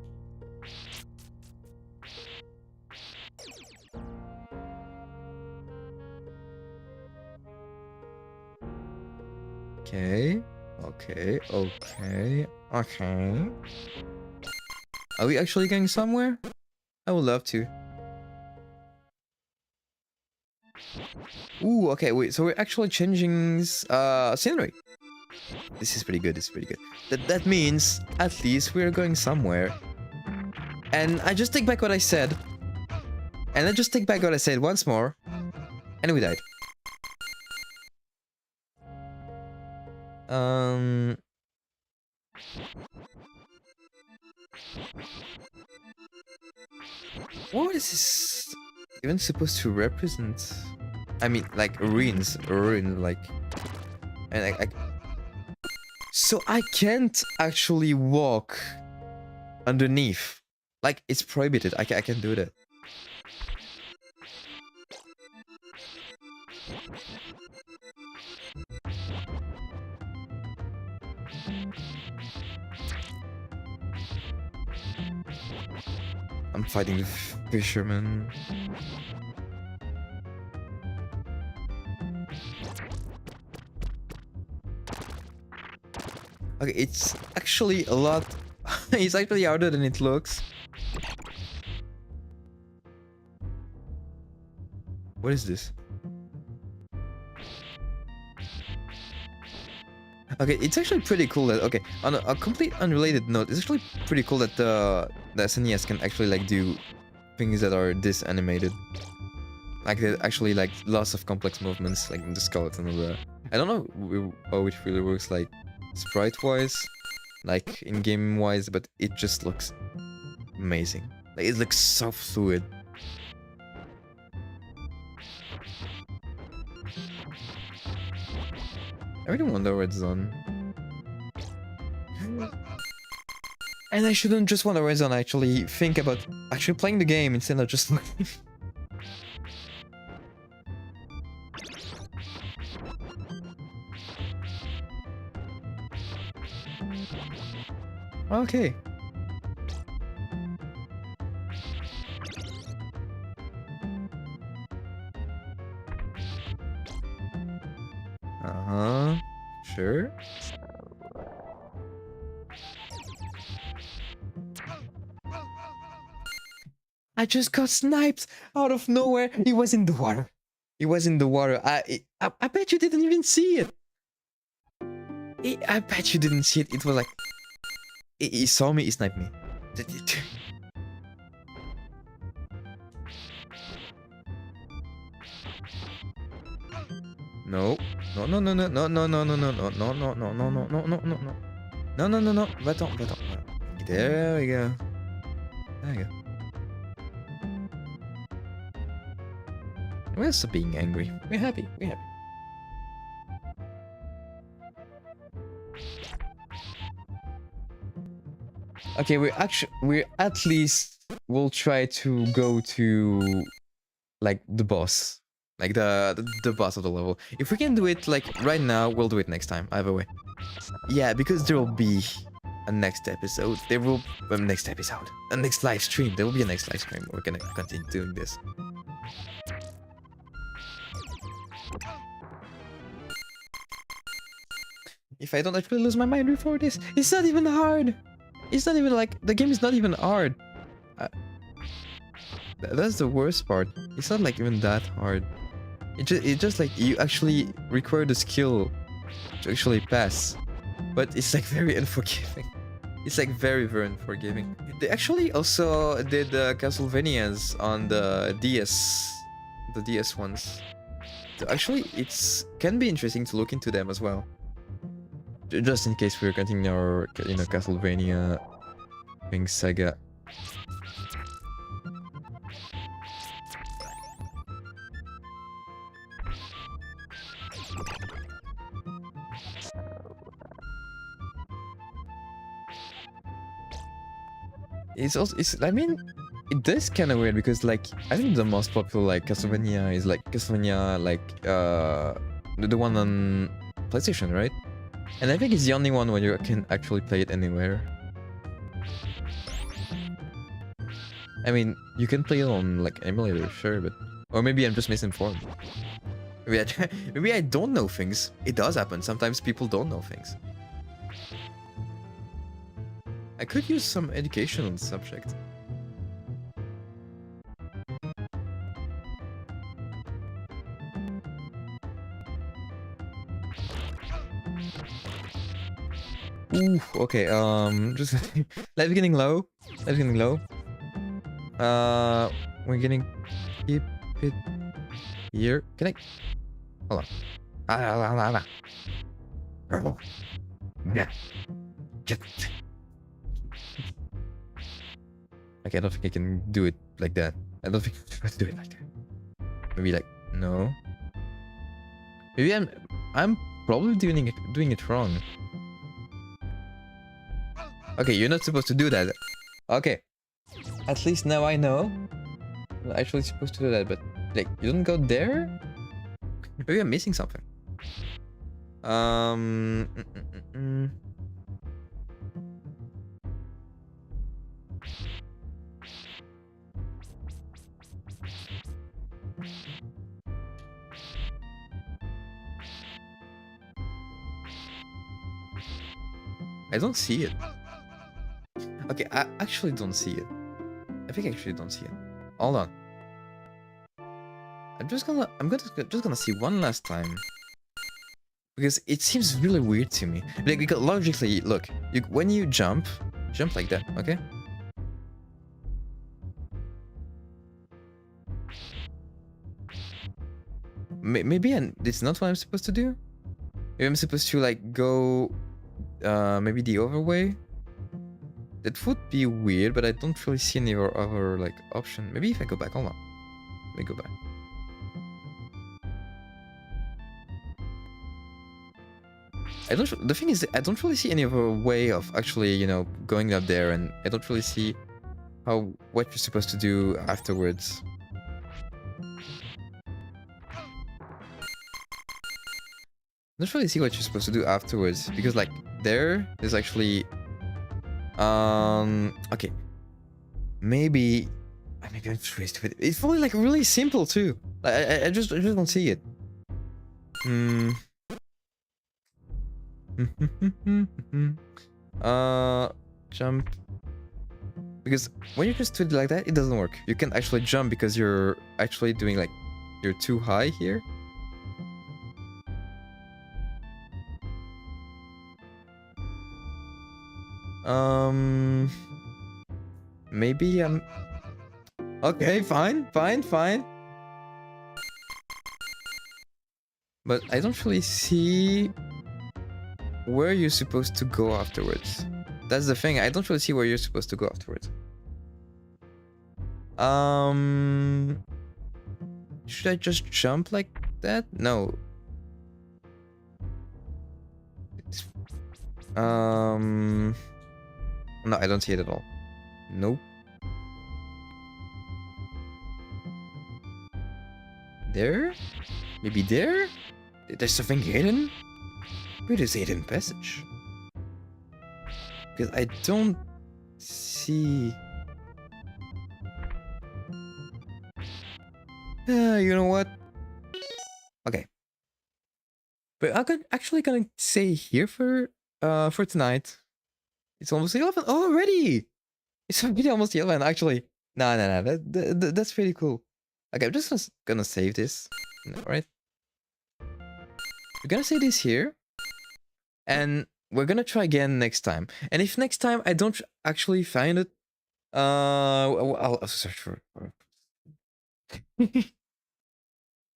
Okay. Okay. Okay. Okay. Are we actually going somewhere? I would love to. Ooh, okay, wait, so we're actually changing scenery. This is pretty good, this is pretty good. That means, at least, we're going somewhere. And I just take back what I said. And I just take back what I said once more. And we died. What is this even supposed to represent? I mean, like ruins, like, and so I can't actually walk underneath. Like it's prohibited. I can do that. I'm fighting the fisherman. Okay, it's actually a lot. It's actually harder than it looks. What is this? Okay, it's actually pretty cool that, okay, on a complete unrelated note, it's actually pretty cool that the SNES can actually like do things that are this animated. Like there's actually like lots of complex movements, like in the skeleton or the... I don't know how it really works like sprite-wise, like in-game wise, but it just looks amazing. Like it looks so fluid. I really wonder where it's on. And I shouldn't just wonder where it's on, actually think about actually playing the game instead of just looking. Okay. Uh-huh. Sure. I just got sniped out of nowhere. He was in the water. He was in the water. I bet you didn't even see it. I bet you didn't see it. It was like... He saw me, he sniped me. No. No, no, no, no, no, no, no, no, no, no, no, no, no, no, no, no, no, no, no. No, no, no, no. Va-t'en, va-t'en. There we go. There we go. We're still being angry. We're happy. We're happy. Okay, we at least will try to go to like the boss, like the boss of the level. If we can do it like right now, we'll do it next time. Either way, yeah, because there will be a next episode. There will next episode, a next live stream. There will be a next live stream. We're gonna continue doing this. If I don't actually lose my mind before this, it's not even hard. It's not even like the game is not even hard. That's the worst part. It's not like even that hard. It just like you actually require the skill to actually pass, but it's like very unforgiving. It's like very unforgiving. They actually also did Castlevanias on the DS ones. So actually, it's can be interesting to look into them as well. Just in case we're continuing our Castlevania thing saga. I mean, it is kind of weird because like I think the most popular like Castlevania is like Castlevania like the one on PlayStation, right? And I think it's the only one where you can actually play it anywhere. I mean, you can play it on like emulator, sure, but or maybe I'm just misinformed. Maybe I don't know things. It does happen. Sometimes people don't know things. I could use some education on the subject. Ooh, okay, just life getting low. Life getting low. We're getting keep it here. Can I? Hold on. Yeah. Okay, I don't think I can do it like that. I don't think I'm supposed to do it like that. Maybe like no. Maybe I'm probably doing it wrong. Okay, you're not supposed to do that. Okay. At least now I know. I'm actually supposed to do that, but like you don't go there? Maybe I'm missing something. I don't see it. Okay, I actually don't see it. I think I actually don't see it. Hold on. I'm just gonna see one last time. Because it seems really weird to me. Like, because logically, look, when you jump like that, okay? Maybe it's not what I'm supposed to do? Maybe I'm supposed to like go maybe the other way? That would be weird, but I don't really see any other like option. Maybe if I go back, hold on. Let me go back. The thing is, I don't really see any other way of actually, you know, going up there, and I don't really see what you're supposed to do afterwards. I don't really see what you're supposed to do afterwards, because like there's actually okay, maybe I'm really stupid. It's probably like really simple too. Like, I just don't see it. Jump. Because when you just do it like that, it doesn't work. You can actually jump because you're actually doing like you're too high here. Maybe I'm okay, fine. But I don't really see where you're supposed to go afterwards. That's the thing. I don't really see where you're supposed to go afterwards. Should I just jump like that? No. No, I don't see it at all. Nope. There? Maybe there? There's something hidden? Where is hidden passage? Because I don't see... you know what? Okay. But I'm actually gonna say here for tonight. It's almost 11 already! It's already almost 11, actually. No. That's pretty cool. Okay, I'm just gonna save this. Alright. We're gonna save this here. And we're gonna try again next time. And if next time I don't actually find it, I'll search for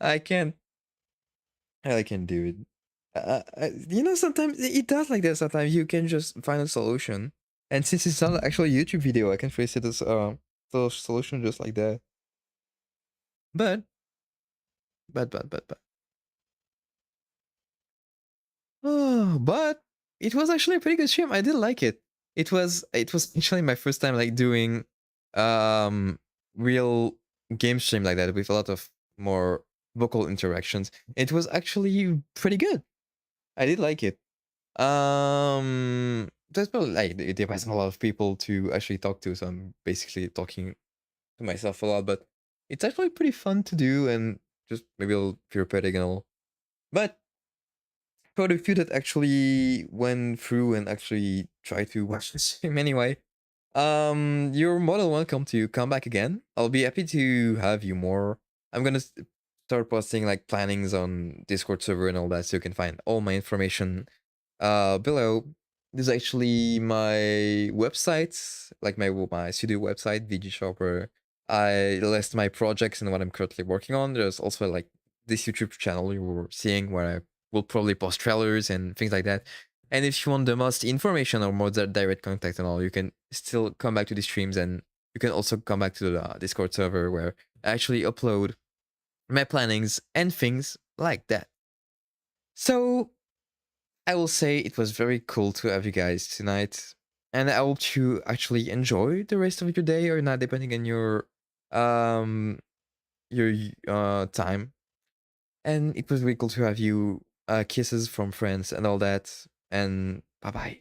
I can't. I can do it. You know, sometimes it does like that. Sometimes you can just find a solution. And since it's not actually a YouTube video, I can phrase it as the solution just like that. But. Oh, but it was actually a pretty good stream. I did like it. It was actually my first time like doing real game stream like that with a lot of more vocal interactions. It was actually pretty good. I did like it. There's probably like there wasn't a lot of people to actually talk to, so I'm basically talking to myself a lot, but it's actually pretty fun to do and just maybe a little therapeutic and all. But for the few that actually went through and actually tried to watch the stream anyway, you're more than welcome to come back again. I'll be happy to have you more. I'm gonna start posting like plannings on Discord server and all that, so you can find all my information below. This is actually my website, like my studio website, VG Shopper. I list my projects and what I'm currently working on. There's also like this YouTube channel you were seeing where I will probably post trailers and things like that. And if you want the most information or more direct contact and all, you can still come back to the streams, and you can also come back to the Discord server where I actually upload my plannings and things like that. So I will say it was very cool to have you guys tonight, and I hope you actually enjoy the rest of your day or not, depending on um your time. And it was really cool to have you kisses from friends and all that. And bye bye.